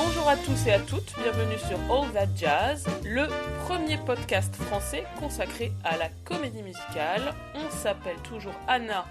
Bonjour à tous et à toutes, bienvenue sur All That Jazz, le premier podcast français consacré à la comédie musicale. On s'appelle toujours Anna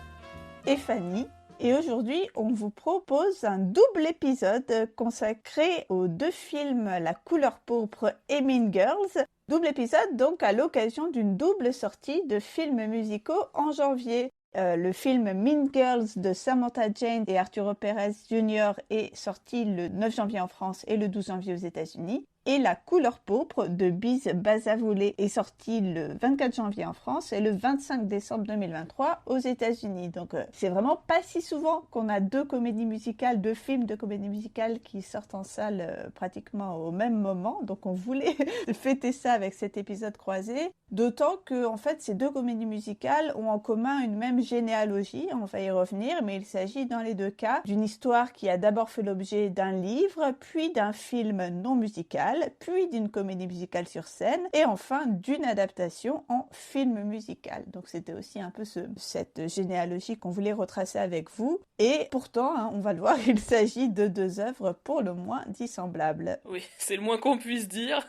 et Fanny, et aujourd'hui on vous propose un double épisode consacré aux deux films La Couleur Pourpre et Mean Girls. Double épisode donc à l'occasion d'une double sortie de films musicaux en janvier. Le film Mean Girls de Samantha Jane et Arturo Perez Jr. est sorti le 9 janvier en France et le 12 janvier aux États-Unis. Et La Couleur Pourpre de Biz Bazavoulé est sorti le 24 janvier en France et le 25 décembre 2023 aux États-Unis. Donc c'est vraiment pas si souvent qu'on a deux films de comédie musicale qui sortent en salle pratiquement au même moment. Donc on voulait fêter ça avec cet épisode croisé. D'autant que en fait ces deux comédies musicales ont en commun une même généalogie, on va y revenir, mais il s'agit dans les deux cas d'une histoire qui a d'abord fait l'objet d'un livre, puis d'un film non musical, puis d'une comédie musicale sur scène, et enfin d'une adaptation en film musical. Donc c'était aussi un peu cette généalogie qu'on voulait retracer avec vous. Et pourtant, on va le voir, il s'agit de deux œuvres pour le moins dissemblables. Oui, c'est le moins qu'on puisse dire.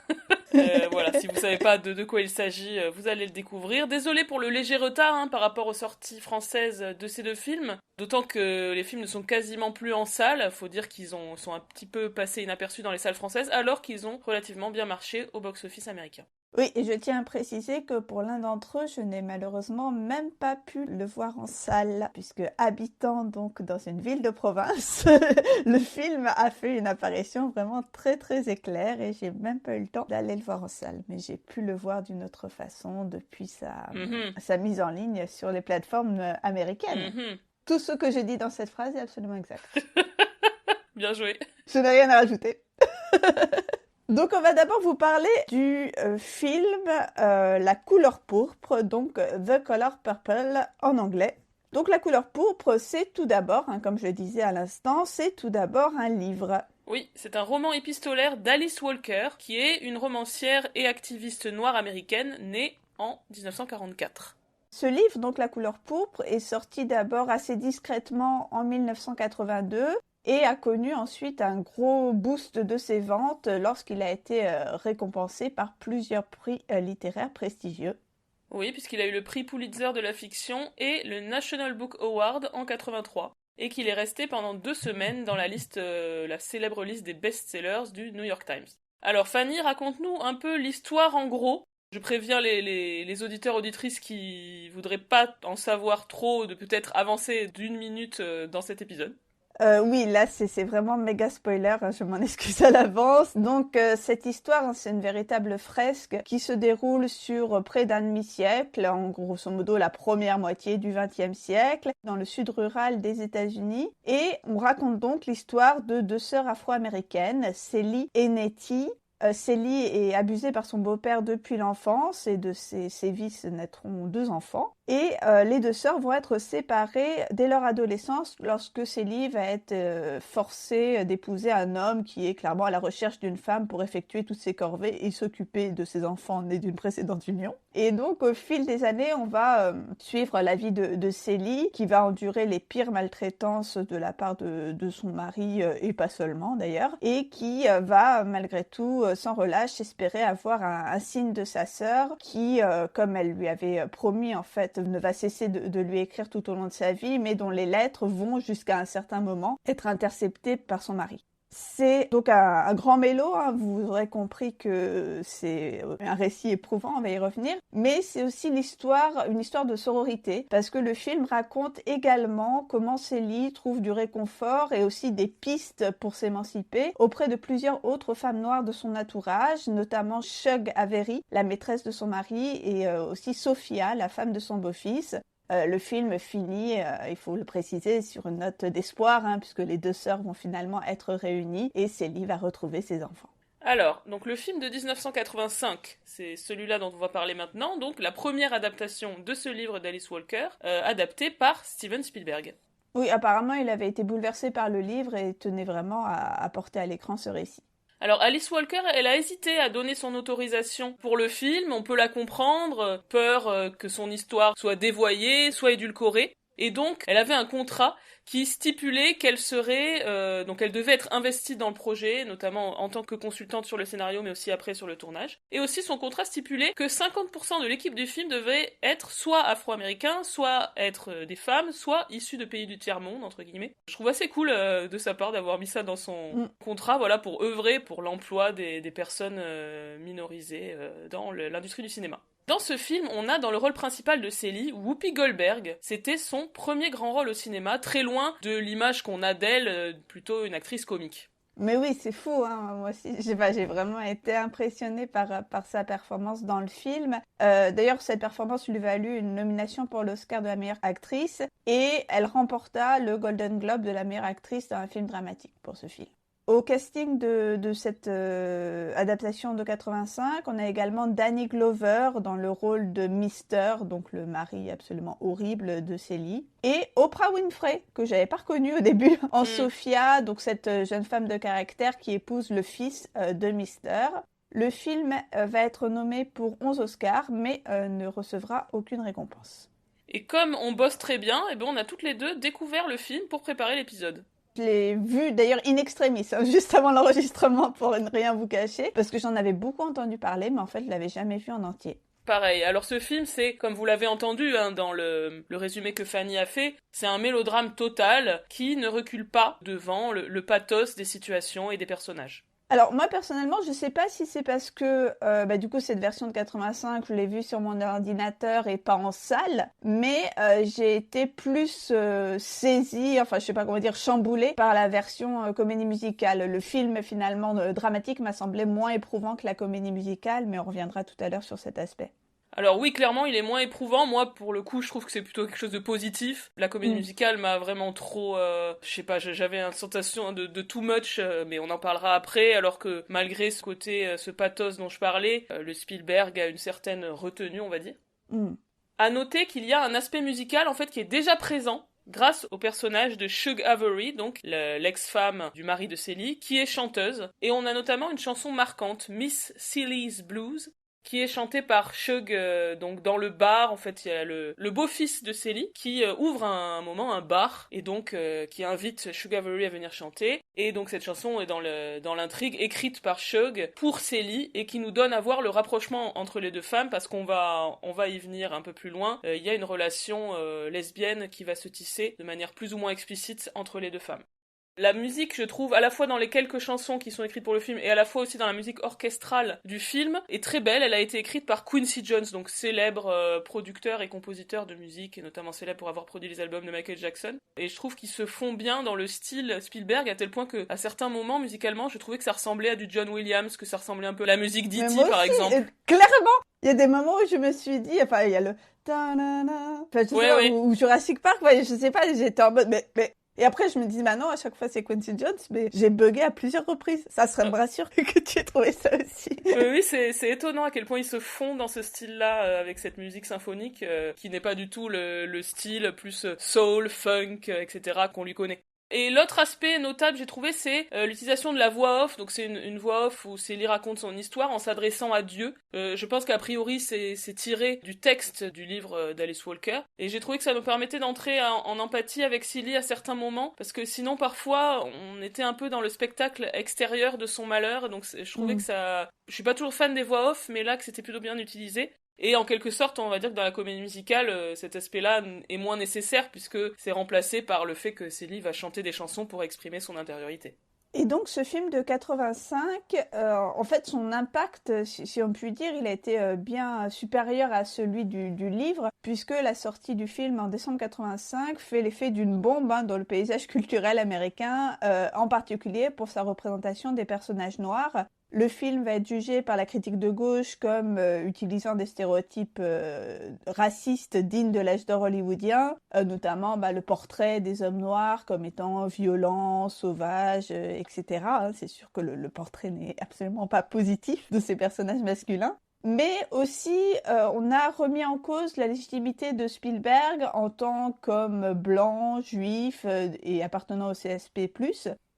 Voilà, si vous savez pas de quoi il s'agit, vous allez le découvrir. Désolé pour le léger retard par rapport aux sorties françaises de ces deux films, d'autant que les films ne sont quasiment plus en salle. Faut dire qu'ils sont un petit peu passés inaperçus dans les salles françaises, alors qu'ils ont relativement bien marché au box-office américain. Oui, et je tiens à préciser que pour l'un d'entre eux, je n'ai malheureusement même pas pu le voir en salle, puisque habitant donc dans une ville de province, le film a fait une apparition vraiment très très éclair et j'ai même pas eu le temps d'aller le voir en salle. Mais j'ai pu le voir d'une autre façon depuis sa mise en ligne sur les plateformes américaines. Tout ce que je dis dans cette phrase est absolument exact. Bien joué. Je n'ai rien à rajouter. Donc on va d'abord vous parler du film La Couleur Pourpre, donc The Color Purple en anglais. Donc La Couleur Pourpre, c'est tout d'abord, comme je le disais à l'instant, c'est tout d'abord un livre. Oui, c'est un roman épistolaire d'Alice Walker, qui est une romancière et activiste noire américaine née en 1944. Ce livre, donc La Couleur Pourpre, est sorti d'abord assez discrètement en 1982, et a connu ensuite un gros boost de ses ventes lorsqu'il a été récompensé par plusieurs prix littéraires prestigieux. Oui, puisqu'il a eu le prix Pulitzer de la fiction et le National Book Award en 83, et qu'il est resté pendant 2 semaines dans la célèbre liste des best-sellers du New York Times. Alors Fanny, raconte-nous un peu l'histoire en gros. Je préviens les auditeurs auditrices qui voudraient pas en savoir trop, de peut-être avancer d'1 minute dans cet épisode. Oui, là c'est vraiment méga spoiler, je m'en excuse à l'avance. Donc cette histoire, c'est une véritable fresque qui se déroule sur près d'un demi-siècle, en grosso modo la première moitié du XXe siècle, dans le sud rural des États-Unis. Et on raconte donc l'histoire de deux sœurs afro-américaines, Celie et Nettie. Celie est abusée par son beau-père depuis l'enfance et de ses sévices naîtront 2 enfants. Et les deux sœurs vont être séparées dès leur adolescence lorsque Celie va être forcée d'épouser un homme qui est clairement à la recherche d'une femme pour effectuer toutes ses corvées et s'occuper de ses enfants nés d'une précédente union. Et donc au fil des années, on va suivre la vie de Celie qui va endurer les pires maltraitances de la part de son mari et pas seulement d'ailleurs, et qui va malgré tout sans relâche espérer avoir un signe de sa sœur qui, comme elle lui avait promis en fait, ne va cesser de lui écrire tout au long de sa vie, mais dont les lettres vont jusqu'à un certain moment être interceptées par son mari. C'est donc un grand mélo, vous aurez compris que c'est un récit éprouvant, on va y revenir, mais c'est aussi une histoire de sororité, parce que le film raconte également comment Celie trouve du réconfort et aussi des pistes pour s'émanciper auprès de plusieurs autres femmes noires de son entourage, notamment Shug Avery, la maîtresse de son mari, et aussi Sophia, la femme de son beau-fils. Le film finit, il faut le préciser, sur une note d'espoir, puisque les deux sœurs vont finalement être réunies et Celie va retrouver ses enfants. Alors, donc le film de 1985, c'est celui-là dont on va parler maintenant, donc la première adaptation de ce livre d'Alice Walker, adapté par Steven Spielberg. Oui, apparemment il avait été bouleversé par le livre et tenait vraiment à porter à l'écran ce récit. Alors Alice Walker, elle a hésité à donner son autorisation pour le film, on peut la comprendre, peur que son histoire soit dévoyée, soit édulcorée. Et donc, elle avait un contrat qui stipulait qu'elle serait, donc elle devait être investie dans le projet, notamment en tant que consultante sur le scénario, mais aussi après sur le tournage. Et aussi, son contrat stipulait que 50% de l'équipe du film devait être soit afro-américain, soit être des femmes, soit issus de pays du tiers-monde, entre guillemets. Je trouve assez cool de sa part d'avoir mis ça dans son contrat, voilà, pour œuvrer pour l'emploi des personnes minorisées dans l'industrie du cinéma. Dans ce film, on a dans le rôle principal de Célie, Whoopi Goldberg. C'était son premier grand rôle au cinéma, très loin de l'image qu'on a d'elle, plutôt une actrice comique. Mais oui, c'est fou, hein. Moi aussi, j'ai vraiment été impressionnée par sa performance dans le film. D'ailleurs, cette performance lui valut une nomination pour l'Oscar de la meilleure actrice et elle remporta le Golden Globe de la meilleure actrice dans un film dramatique pour ce film. Au casting de cette adaptation de 85, on a également Danny Glover dans le rôle de Mister, donc le mari absolument horrible de Célie, et Oprah Winfrey, que j'avais pas reconnue au début, en Sophia, donc cette jeune femme de caractère qui épouse le fils de Mister. Le film va être nommé pour 11 Oscars, mais ne recevra aucune récompense. Et comme on bosse très bien, eh ben on a toutes les deux découvert le film pour préparer l'épisode. Je l'ai vu d'ailleurs in extremis, hein, juste avant l'enregistrement pour ne rien vous cacher, parce que j'en avais beaucoup entendu parler, mais en fait je l'avais jamais vu en entier. Pareil, alors ce film, c'est, comme vous l'avez entendu hein, dans le résumé que Fanny a fait, c'est un mélodrame total qui ne recule pas devant le pathos des situations et des personnages. Alors moi personnellement, je sais pas si c'est parce que du coup cette version de 85, je l'ai vue sur mon ordinateur et pas en salle, mais j'ai été plus saisie, enfin je sais pas comment dire, chamboulée par la version comédie musicale. Le film finalement dramatique m'a semblé moins éprouvant que la comédie musicale, mais on reviendra tout à l'heure sur cet aspect. Alors oui, clairement, il est moins éprouvant. Moi, pour le coup, je trouve que c'est plutôt quelque chose de positif. La comédie musicale m'a vraiment trop... je sais pas, j'avais une sensation de too much, mais on en parlera après, alors que malgré ce côté, ce pathos dont je parlais, le Spielberg a une certaine retenue, on va dire. À noter qu'il y a un aspect musical, en fait, qui est déjà présent, grâce au personnage de Shug Avery, donc l'ex-femme du mari de Célie, qui est chanteuse. Et on a notamment une chanson marquante, Miss Célie's Blues, qui est chanté par Shug, donc dans le bar. En fait, il y a le beau-fils de Célie qui ouvre un moment un bar et donc qui invite Shug Avery à venir chanter. Et donc cette chanson est dans l'intrigue écrite par Shug pour Célie et qui nous donne à voir le rapprochement entre les deux femmes parce qu'on va y venir un peu plus loin. Il y a une relation lesbienne qui va se tisser de manière plus ou moins explicite entre les deux femmes. La musique, je trouve, à la fois dans les quelques chansons qui sont écrites pour le film et à la fois aussi dans la musique orchestrale du film, est très belle. Elle a été écrite par Quincy Jones, donc célèbre producteur et compositeur de musique, et notamment célèbre pour avoir produit les albums de Michael Jackson. Et je trouve qu'ils se font bien dans le style Spielberg, à tel point que, à certains moments, musicalement, je trouvais que ça ressemblait à du John Williams, que ça ressemblait un peu à la musique d'E.T., par exemple. Clairement, il y a des moments où je me suis dit, enfin, il y a le ta-na-na, enfin, je sais pas, ou Jurassic Park, ouais, je sais pas, j'étais en mode, mais et après, je me dis, bah non, à chaque fois, c'est Quincy Jones, mais j'ai bugué à plusieurs reprises. Ça serait me rassure que tu aies trouvé ça aussi. Oui, c'est étonnant à quel point ils se font dans ce style-là, avec cette musique symphonique, qui n'est pas du tout le style plus soul, funk, etc. qu'on lui connaît. Et l'autre aspect notable, j'ai trouvé, c'est l'utilisation de la voix off. Donc c'est une voix off où Célie raconte son histoire en s'adressant à Dieu. Je pense qu'a priori, c'est tiré du texte du livre d'Alice Walker. Et j'ai trouvé que ça nous permettait d'entrer en empathie avec Célie à certains moments. Parce que sinon, parfois, on était un peu dans le spectacle extérieur de son malheur. Donc je trouvais que ça... Je suis pas toujours fan des voix off, mais là, que c'était plutôt bien utilisé. Et en quelque sorte, on va dire que dans la comédie musicale, cet aspect-là est moins nécessaire puisque c'est remplacé par le fait que Célie va chanter des chansons pour exprimer son intériorité. Et donc ce film de 85, en fait son impact, si on peut dire, il a été bien supérieur à celui du livre, puisque la sortie du film en décembre 85 fait l'effet d'une bombe dans le paysage culturel américain, en particulier pour sa représentation des personnages noirs. Le film va être jugé par la critique de gauche comme utilisant des stéréotypes racistes dignes de l'âge d'or hollywoodien, notamment le portrait des hommes noirs comme étant violents, sauvages, etc. C'est sûr que le portrait n'est absolument pas positif de ces personnages masculins. Mais aussi, on a remis en cause la légitimité de Spielberg en tant qu'homme blanc, juif et appartenant au CSP+,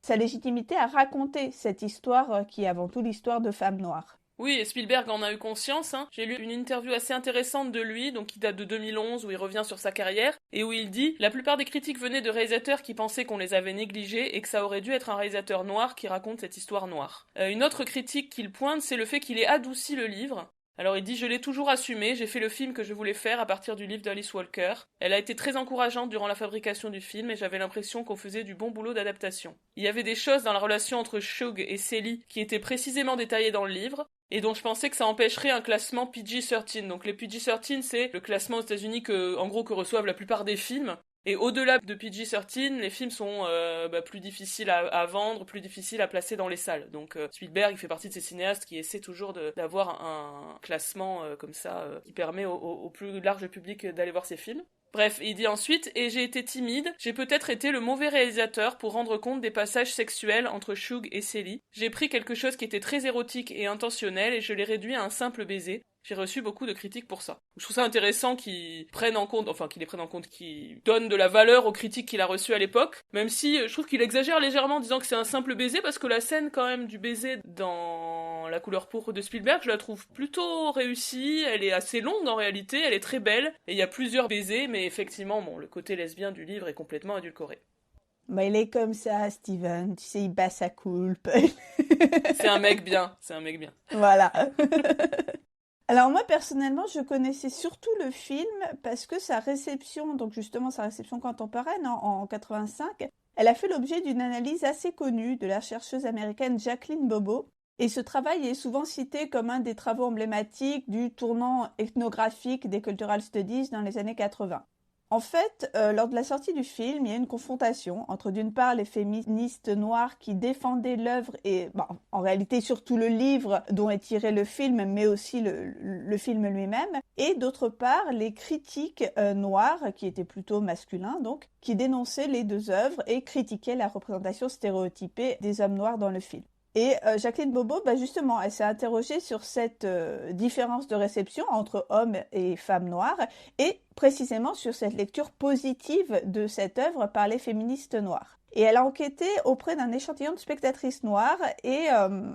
sa légitimité à raconter cette histoire qui est avant tout l'histoire de femmes noires. Oui, et Spielberg en a eu conscience. J'ai lu une interview assez intéressante de lui, donc qui date de 2011, où il revient sur sa carrière, et où il dit « La plupart des critiques venaient de réalisateurs qui pensaient qu'on les avait négligés et que ça aurait dû être un réalisateur noir qui raconte cette histoire noire. Une autre critique qu'il pointe, c'est le fait qu'il ait adouci le livre. Alors il dit « Je l'ai toujours assumé, j'ai fait le film que je voulais faire à partir du livre d'Alice Walker. Elle a été très encourageante durant la fabrication du film et j'avais l'impression qu'on faisait du bon boulot d'adaptation. Il y avait des choses dans la relation entre Shug et Celie qui étaient précisément détaillées dans le livre, et dont je pensais que ça empêcherait un classement PG-13. Donc les PG-13, c'est le classement aux États-Unis que reçoivent la plupart des films. Et au-delà de PG-13, les films sont plus difficiles à vendre, plus difficiles à placer dans les salles. Donc Spielberg, il fait partie de ces cinéastes qui essaient toujours d'avoir un classement comme ça qui permet au plus large public d'aller voir ses films. Bref, il dit ensuite « Et j'ai été timide, j'ai peut-être été le mauvais réalisateur pour rendre compte des passages sexuels entre Shug et Celie. J'ai pris quelque chose qui était très érotique et intentionnel et je l'ai réduit à un simple baiser. J'ai reçu beaucoup de critiques pour ça. » Je trouve ça intéressant qu'ils donnent de la valeur aux critiques qu'il a reçues à l'époque, même si je trouve qu'il exagère légèrement en disant que c'est un simple baiser, parce que la scène quand même du baiser dans La couleur pourpre de Spielberg, je la trouve plutôt réussie, elle est assez longue en réalité, elle est très belle, et il y a plusieurs baisers, mais effectivement, le côté lesbien du livre est complètement adulcoré. Bah, il est comme ça, Steven, tu sais, il bat sa coulpe. C'est un mec bien. Voilà. Alors moi personnellement je connaissais surtout le film parce que sa réception, donc justement sa réception contemporaine en 85, elle a fait l'objet d'une analyse assez connue de la chercheuse américaine Jacqueline Bobo, et ce travail est souvent cité comme un des travaux emblématiques du tournant ethnographique des Cultural Studies dans les années 80. En fait, lors de la sortie du film, il y a une confrontation entre d'une part les féministes noires qui défendaient l'œuvre et en réalité surtout le livre dont est tiré le film, mais aussi le film lui-même, et d'autre part les critiques noirs, qui étaient plutôt masculins donc, qui dénonçaient les deux œuvres et critiquaient la représentation stéréotypée des hommes noirs dans le film. Et Jacqueline Bobo, justement, elle s'est interrogée sur cette différence de réception entre hommes et femmes noires, et précisément sur cette lecture positive de cette œuvre par les féministes noires. Et elle a enquêté auprès d'un échantillon de spectatrices noires, et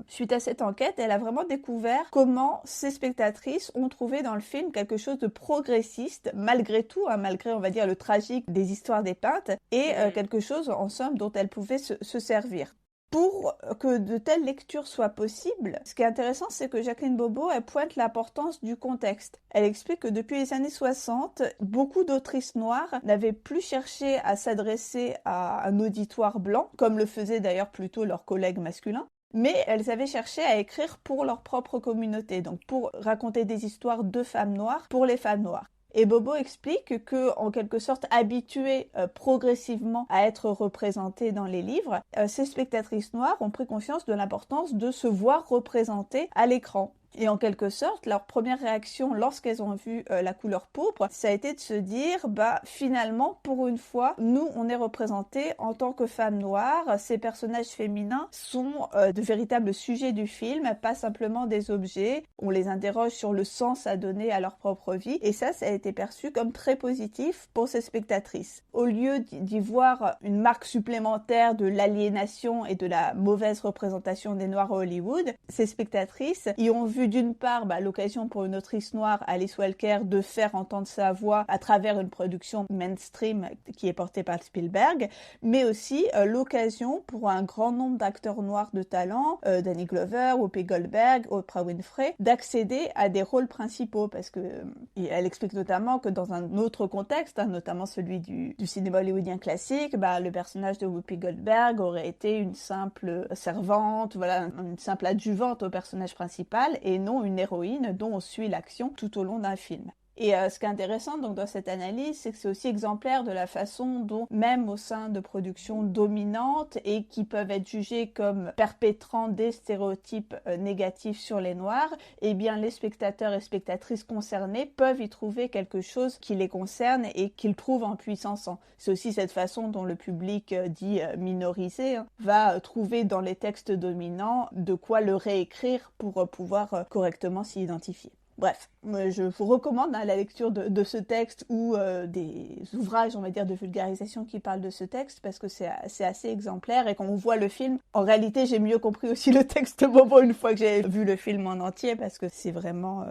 suite à cette enquête, elle a vraiment découvert comment ces spectatrices ont trouvé dans le film quelque chose de progressiste, malgré tout, malgré, on va dire, le tragique des histoires dépeintes, et quelque chose, en somme, dont elles pouvaient se servir. Pour que de telles lectures soient possibles, ce qui est intéressant, c'est que Jacqueline Bobo, elle pointe l'importance du contexte. Elle explique que depuis les années 60, beaucoup d'autrices noires n'avaient plus cherché à s'adresser à un auditoire blanc, comme le faisaient d'ailleurs plutôt leurs collègues masculins, mais elles avaient cherché à écrire pour leur propre communauté, donc pour raconter des histoires de femmes noires pour les femmes noires. Et Bobo explique que, en quelque sorte, habituées progressivement à être représentées dans les livres, ces spectatrices noires ont pris conscience de l'importance de se voir représentées à l'écran. Et en quelque sorte, leur première réaction lorsqu'elles ont vu La couleur pourpre, ça a été de se dire, finalement, pour une fois, nous, on est représentés en tant que femmes noires. Ces personnages féminins sont de véritables sujets du film, pas simplement des objets. On les interroge sur le sens à donner à leur propre vie. Et ça a été perçu comme très positif pour ces spectatrices. Au lieu d'y voir une marque supplémentaire de l'aliénation et de la mauvaise représentation des Noirs à Hollywood, ces spectatrices y ont vu d'une part l'occasion pour une autrice noire, Alice Walker, de faire entendre sa voix à travers une production mainstream qui est portée par Spielberg, mais aussi l'occasion pour un grand nombre d'acteurs noirs de talent, Danny Glover, Whoopi Goldberg, Oprah Winfrey, d'accéder à des rôles principaux, parce que elle explique notamment que dans un autre contexte, notamment celui du cinéma hollywoodien classique, le personnage de Whoopi Goldberg aurait été une simple servante, une simple adjuvante au personnage principal, et non une héroïne dont on suit l'action tout au long d'un film. Et ce qui est intéressant donc dans cette analyse, c'est que c'est aussi exemplaire de la façon dont, même au sein de productions dominantes et qui peuvent être jugées comme perpétrant des stéréotypes négatifs sur les Noirs, eh bien les spectateurs et spectatrices concernés peuvent y trouver quelque chose qui les concerne et qu'ils trouvent en puissance. C'est aussi cette façon dont le public dit minorisé va trouver dans les textes dominants de quoi le réécrire pour pouvoir correctement s'y identifier. Bref, je vous recommande la lecture de ce texte ou des ouvrages, on va dire, de vulgarisation qui parlent de ce texte parce que c'est assez exemplaire et quand on voit le film, en réalité, j'ai mieux compris aussi le texte Bobo une fois que j'ai vu le film en entier parce que c'est vraiment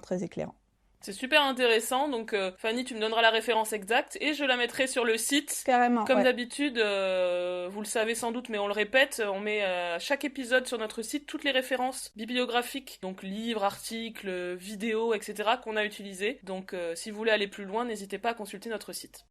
très éclairant. C'est super intéressant, donc Fanny, tu me donneras la référence exacte et je la mettrai sur le site. Carrément, Comme ouais. d'habitude, vous le savez sans doute, mais on le répète, on met à chaque épisode sur notre site toutes les références bibliographiques, donc livres, articles, vidéos, etc. qu'on a utilisées. Donc si vous voulez aller plus loin, n'hésitez pas à consulter notre site.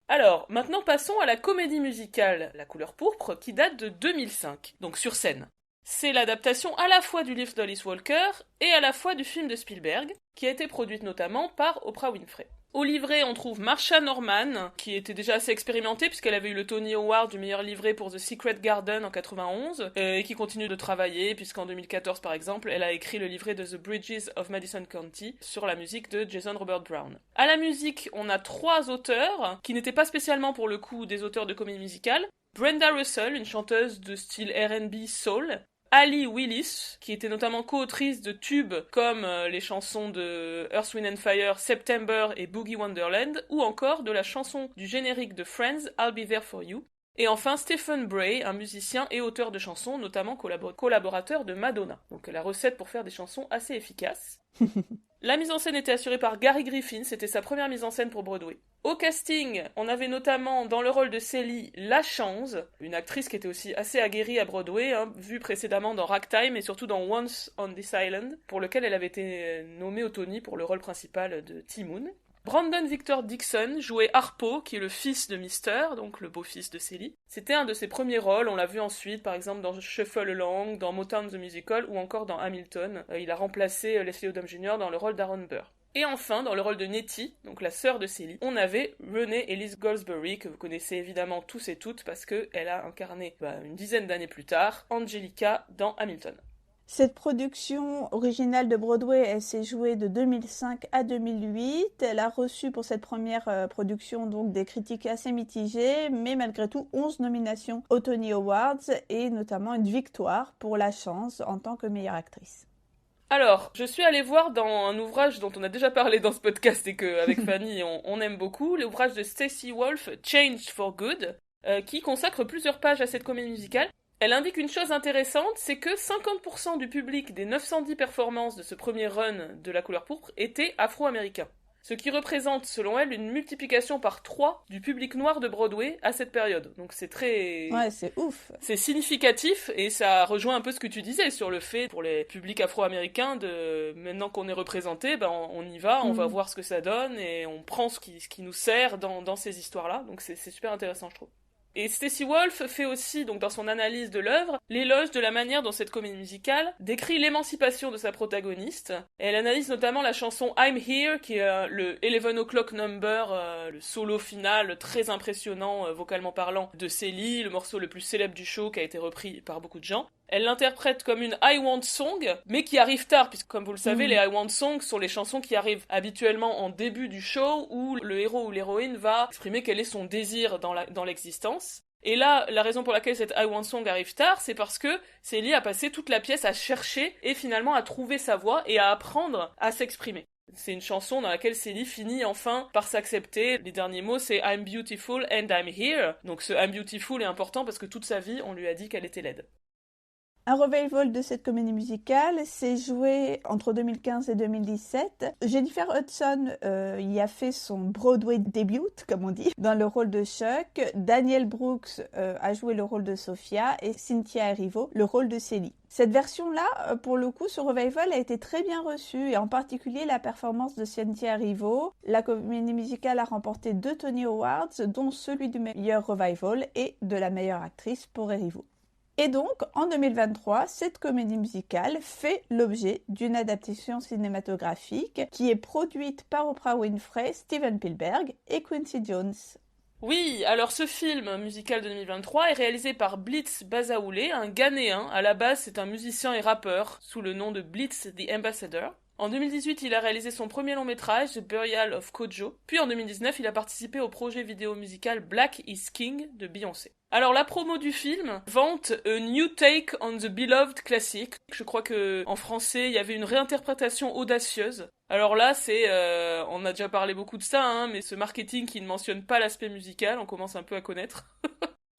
Alors, maintenant passons à la comédie musicale La couleur pourpre, qui date de 2005, donc sur scène. C'est l'adaptation à la fois du livre d'Alice Walker et à la fois du film de Spielberg, qui a été produite notamment par Oprah Winfrey. Au livret, on trouve Marsha Norman, qui était déjà assez expérimentée puisqu'elle avait eu le Tony Award du meilleur livret pour The Secret Garden en 91, et qui continue de travailler puisqu'en 2014 par exemple, elle a écrit le livret de The Bridges of Madison County sur la musique de Jason Robert Brown. À la musique, on a 3 auteurs, qui n'étaient pas spécialement pour le coup des auteurs de comédie musicale. Brenda Russell, une chanteuse de style R&B soul, Ali Willis, qui était notamment co-autrice de tubes comme les chansons de Earth, Wind and Fire, September et Boogie Wonderland, ou encore de la chanson du générique de Friends, I'll Be There For You. Et enfin Stephen Bray, un musicien et auteur de chansons, notamment collaborateur de Madonna. Donc la recette pour faire des chansons assez efficaces. La mise en scène était assurée par Gary Griffin, c'était sa première mise en scène pour Broadway. Au casting, on avait notamment dans le rôle de Celie La Chance, une actrice qui était aussi assez aguerrie à Broadway, vue précédemment dans Ragtime et surtout dans Once on This Island, pour lequel elle avait été nommée au Tony pour le rôle principal de Ti-Moon. Brandon Victor Dixon jouait Harpo, qui est le fils de Mister, donc le beau-fils de Celie. C'était un de ses premiers rôles, on l'a vu ensuite par exemple dans Shuffle Along, dans Motown the Musical ou encore dans Hamilton. Il a remplacé Leslie Odom Jr. dans le rôle d'Aaron Burr. Et enfin, dans le rôle de Nettie, donc la sœur de Celie, on avait Renée Elise Goldsberry, que vous connaissez évidemment tous et toutes parce qu'elle a incarné une dizaine d'années plus tard Angelica dans Hamilton. Cette production originale de Broadway, elle s'est jouée de 2005 à 2008. Elle a reçu pour cette première production donc des critiques assez mitigées, mais malgré tout 11 nominations aux Tony Awards et notamment une victoire pour La Chance en tant que meilleure actrice. Alors, je suis allée voir dans un ouvrage dont on a déjà parlé dans ce podcast et qu'avec Fanny on aime beaucoup, l'ouvrage de Stacey Wolf, Changed for Good, qui consacre plusieurs pages à cette comédie musicale. Elle indique une chose intéressante, c'est que 50% du public des 910 performances de ce premier run de La couleur pourpre était afro-américain. Ce qui représente, selon elle, une multiplication par 3 du public noir de Broadway à cette période. Donc c'est très... Ouais, c'est ouf. C'est significatif, et ça rejoint un peu ce que tu disais sur le fait, pour les publics afro-américains, de maintenant qu'on est représenté, on y va, on va voir ce que ça donne, et on prend ce qui nous sert dans ces histoires-là. Donc c'est super intéressant, je trouve. Et Stacey Wolf fait aussi, donc dans son analyse de l'œuvre, l'éloge de la manière dont cette comédie musicale décrit l'émancipation de sa protagoniste. Et elle analyse notamment la chanson I'm Here, qui est le 11 O'Clock Number, le solo final très impressionnant, vocalement parlant, de Celie, le morceau le plus célèbre du show qui a été repris par beaucoup de gens. Elle l'interprète comme une I Want Song, mais qui arrive tard, puisque comme vous le savez, les I Want Songs sont les chansons qui arrivent habituellement en début du show, où le héros ou l'héroïne va exprimer quel est son désir dans l'existence. Et là, la raison pour laquelle cette I Want Song arrive tard, c'est parce que Celie a passé toute la pièce à chercher et finalement à trouver sa voix et à apprendre à s'exprimer. C'est une chanson dans laquelle Celie finit enfin par s'accepter. Les derniers mots, c'est I'm beautiful and I'm here. Donc ce I'm beautiful est important parce que toute sa vie, on lui a dit qu'elle était laide. Un revival de cette comédie musicale s'est joué entre 2015 et 2017. Jennifer Hudson y a fait son Broadway début, comme on dit, dans le rôle de Chuck. Daniel Brooks a joué le rôle de Sophia et Cynthia Erivo le rôle de Celie. Cette version-là, pour le coup, ce revival a été très bien reçu, et en particulier la performance de Cynthia Erivo. La comédie musicale a remporté 2 Tony Awards, dont celui du meilleur revival et de la meilleure actrice pour Erivo. Et donc, en 2023, cette comédie musicale fait l'objet d'une adaptation cinématographique qui est produite par Oprah Winfrey, Steven Spielberg et Quincy Jones. Oui, alors ce film musical de 2023 est réalisé par Blitz Bazaoulé, un Ghanéen. À la base, c'est un musicien et rappeur sous le nom de Blitz the Ambassador. En 2018, il a réalisé son premier long métrage, The Burial of Kojo. Puis en 2019, il a participé au projet vidéo musical Black is King de Beyoncé. Alors la promo du film vante A New Take on the Beloved Classic. Je crois que en français il y avait une réinterprétation audacieuse. Alors là on a déjà parlé beaucoup de ça, hein, mais ce marketing qui ne mentionne pas l'aspect musical, on commence un peu à connaître.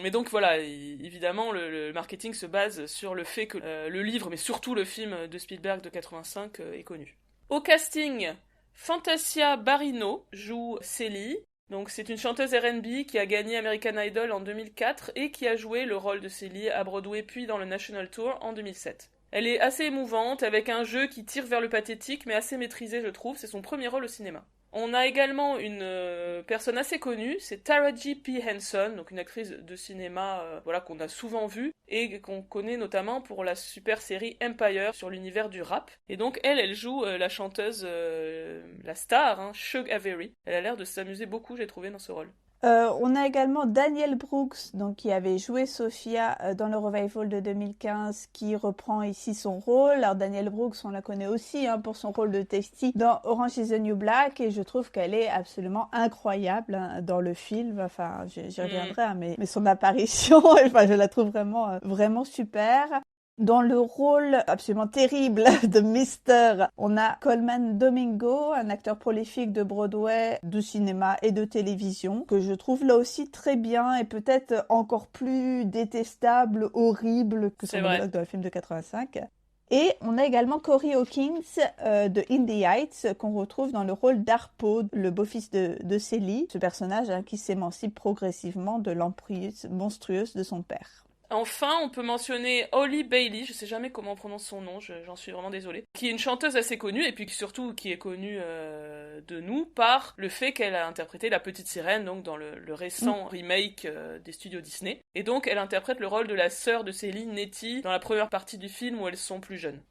Mais donc voilà, évidemment le marketing se base sur le fait que le livre, mais surtout le film de Spielberg de 85 est connu. Au casting, Fantasia Barrino joue Celie. Donc c'est une chanteuse R&B qui a gagné American Idol en 2004 et qui a joué le rôle de Celie à Broadway puis dans le National Tour en 2007. Elle est assez émouvante, avec un jeu qui tire vers le pathétique mais assez maîtrisé je trouve, c'est son premier rôle au cinéma. On a également une personne assez connue, c'est Taraji P. Henson, donc une actrice de cinéma qu'on a souvent vue et qu'on connaît notamment pour la super série Empire sur l'univers du rap. Et donc elle joue la chanteuse, la star, hein, Shug Avery. Elle a l'air de s'amuser beaucoup, j'ai trouvé, dans ce rôle. On a également Daniel Brooks, donc, qui avait joué Sophia dans le revival de 2015, qui reprend ici son rôle. Alors Daniel Brooks, on la connaît aussi pour son rôle de Testy dans Orange is the New Black, et je trouve qu'elle est absolument incroyable dans le film. Enfin, j'y reviendrai, mais son apparition, enfin, je la trouve vraiment super. Dans le rôle absolument terrible de Mister, on a Coleman Domingo, un acteur prolifique de Broadway, de cinéma et de télévision, que je trouve là aussi très bien et peut-être encore plus détestable, horrible que son monologue dans le film de 85. Et on a également Corey Hawkins de In the Heights, qu'on retrouve dans le rôle d'Harpo, le beau-fils de Celie, ce personnage qui s'émancipe progressivement de l'emprise monstrueuse de son père. Enfin, on peut mentionner Holly Bailey, je sais jamais comment on prononce son nom, j'en suis vraiment désolée, qui est une chanteuse assez connue, et puis surtout qui est connue de nous par le fait qu'elle a interprété la petite sirène, donc dans le récent remake des studios Disney. Et donc elle interprète le rôle de la sœur de Céline, Nettie, dans la première partie du film où elles sont plus jeunes.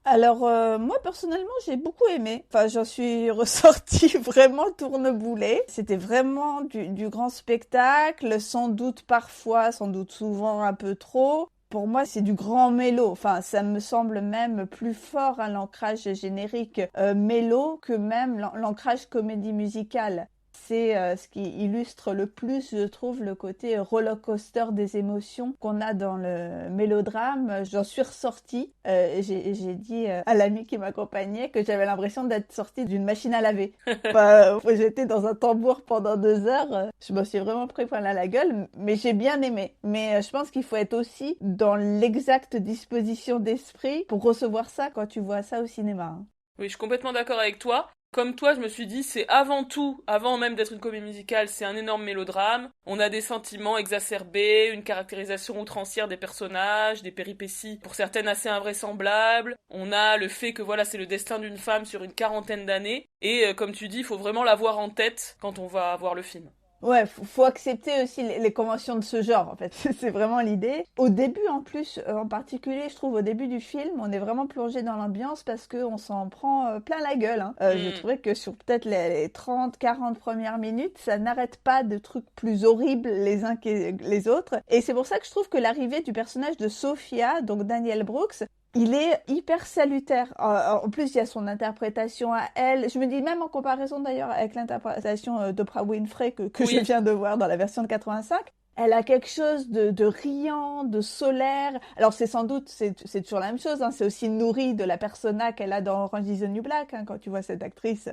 Alors, moi, personnellement, j'ai beaucoup aimé. Enfin, j'en suis ressortie vraiment tourneboulée. C'était vraiment du grand spectacle, sans doute parfois, sans doute souvent un peu trop. Pour moi, c'est du grand mélo. Enfin, ça me semble même plus fort l'ancrage générique mélo que même l'ancrage comédie musicale. C'est ce qui illustre le plus, je trouve, le côté roller coaster des émotions qu'on a dans le mélodrame. J'en suis ressortie. J'ai dit à l'ami qui m'accompagnait que j'avais l'impression d'être sortie d'une machine à laver. Enfin, j'étais dans un tambour pendant 2 heures. Je me suis vraiment pris plein la gueule, mais j'ai bien aimé. Mais je pense qu'il faut être aussi dans l'exacte disposition d'esprit pour recevoir ça quand tu vois ça au cinéma. Oui, je suis complètement d'accord avec toi. Comme toi, je me suis dit, c'est avant tout, avant même d'être une comédie musicale, c'est un énorme mélodrame. On a des sentiments exacerbés, une caractérisation outrancière des personnages, des péripéties pour certaines assez invraisemblables. On a le fait que voilà, c'est le destin d'une femme sur une 40aine d'années. Et comme tu dis, il faut vraiment l'avoir en tête quand on va voir le film. Ouais, faut accepter aussi les conventions de ce genre, en fait. C'est vraiment l'idée. Au début, en plus, en particulier, je trouve, au début du film, on est vraiment plongé dans l'ambiance parce qu'on s'en prend plein la gueule. J'ai trouvé que sur peut-être les 30, 40 premières minutes, ça n'arrête pas de trucs plus horribles les uns que les autres. Et c'est pour ça que je trouve que l'arrivée du personnage de Sophia, donc Daniel Brooks, il est hyper salutaire. En plus, il y a son interprétation à elle. Je me dis même en comparaison d'ailleurs avec l'interprétation d'Oprah Winfrey que oui. Je viens de voir dans la version de 85. Elle a quelque chose de riant, de solaire. Alors c'est sans doute, c'est toujours la même chose. C'est aussi nourri de la persona qu'elle a dans Orange is the New Black. Quand tu vois cette actrice,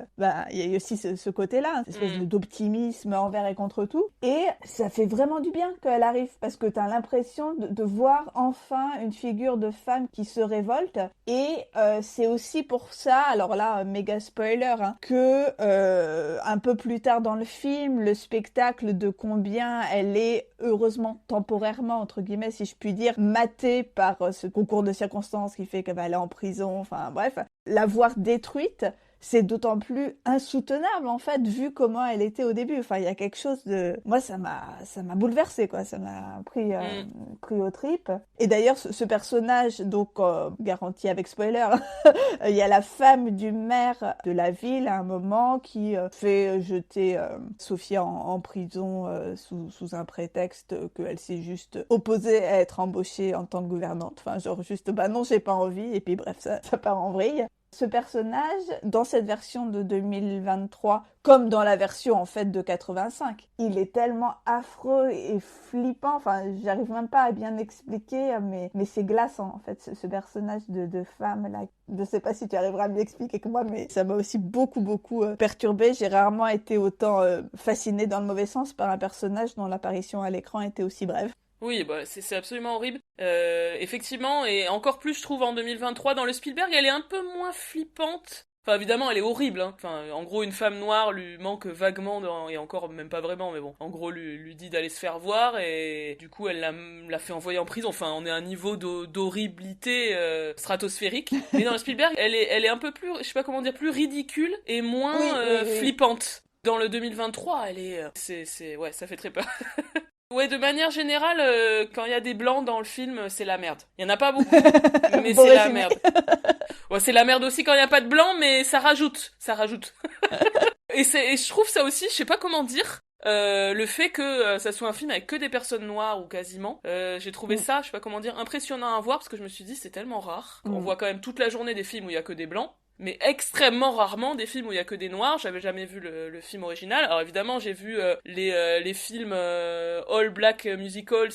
il y a aussi ce côté-là, cette espèce d'optimisme envers et contre tout. Et ça fait vraiment du bien qu'elle arrive parce que tu as l'impression de voir enfin une figure de femme qui se révolte. Et c'est aussi pour ça, alors là, méga spoiler, que un peu plus tard dans le film, le spectacle de combien elle est heureusement temporairement, entre guillemets, si je puis dire, matée par ce concours de circonstances qui fait qu'elle est en prison, enfin bref, la voir détruite, c'est d'autant plus insoutenable en fait vu comment elle était au début. Enfin, il y a quelque chose de, moi ça m'a bouleversée quoi, ça m'a pris aux tripes. Et d'ailleurs ce personnage, donc garanti avec spoiler, il y a la femme du maire de la ville à un moment qui fait jeter Sophia en prison sous un prétexte qu'elle s'est juste opposée à être embauchée en tant que gouvernante. Enfin genre juste bah non j'ai pas envie et puis bref ça part en vrille. Ce personnage, dans cette version de 2023, comme dans la version en fait de 85, il est tellement affreux et flippant, enfin j'arrive même pas à bien expliquer, mais c'est glaçant en fait, ce personnage de femme là. Je sais pas si tu arriveras à m'expliquer que moi, mais ça m'a aussi beaucoup perturbée. J'ai rarement été autant fascinée dans le mauvais sens par un personnage dont l'apparition à l'écran était aussi brève. Oui, bah c'est absolument horrible. Effectivement, et encore plus je trouve en 2023 dans le Spielberg, elle est un peu moins flippante. Enfin évidemment, elle est horrible. Hein. Enfin, en gros, une femme noire lui manque vaguement, et encore même pas vraiment, mais bon. En gros, lui dit d'aller se faire voir et du coup, elle l'a fait envoyer en prison. Enfin, on est à un niveau d'horribilité stratosphérique. Mais dans le Spielberg, elle est un peu plus, je sais pas comment dire, plus ridicule et moins Oui. flippante. Dans le 2023, elle est, ouais, ça fait très peur. Ouais, de manière générale, quand il y a des blancs dans le film, c'est la merde. Il y en a pas beaucoup, mais Bon c'est la résumé. merde. Ouais, c'est la merde aussi quand il y a pas de blanc, mais ça rajoute, ça rajoute. Et je trouve ça aussi, je sais pas comment dire, le fait que ça soit un film avec que des personnes noires ou quasiment, j'ai trouvé Mm, ça, je sais pas comment dire, impressionnant à voir parce que je me suis dit c'est tellement rare. On mm. voit quand même toute la journée des films où il y a que des blancs. Mais extrêmement rarement des films où il y a que des noirs. J'avais jamais vu le film original. Alors évidemment, j'ai vu les films all black musicals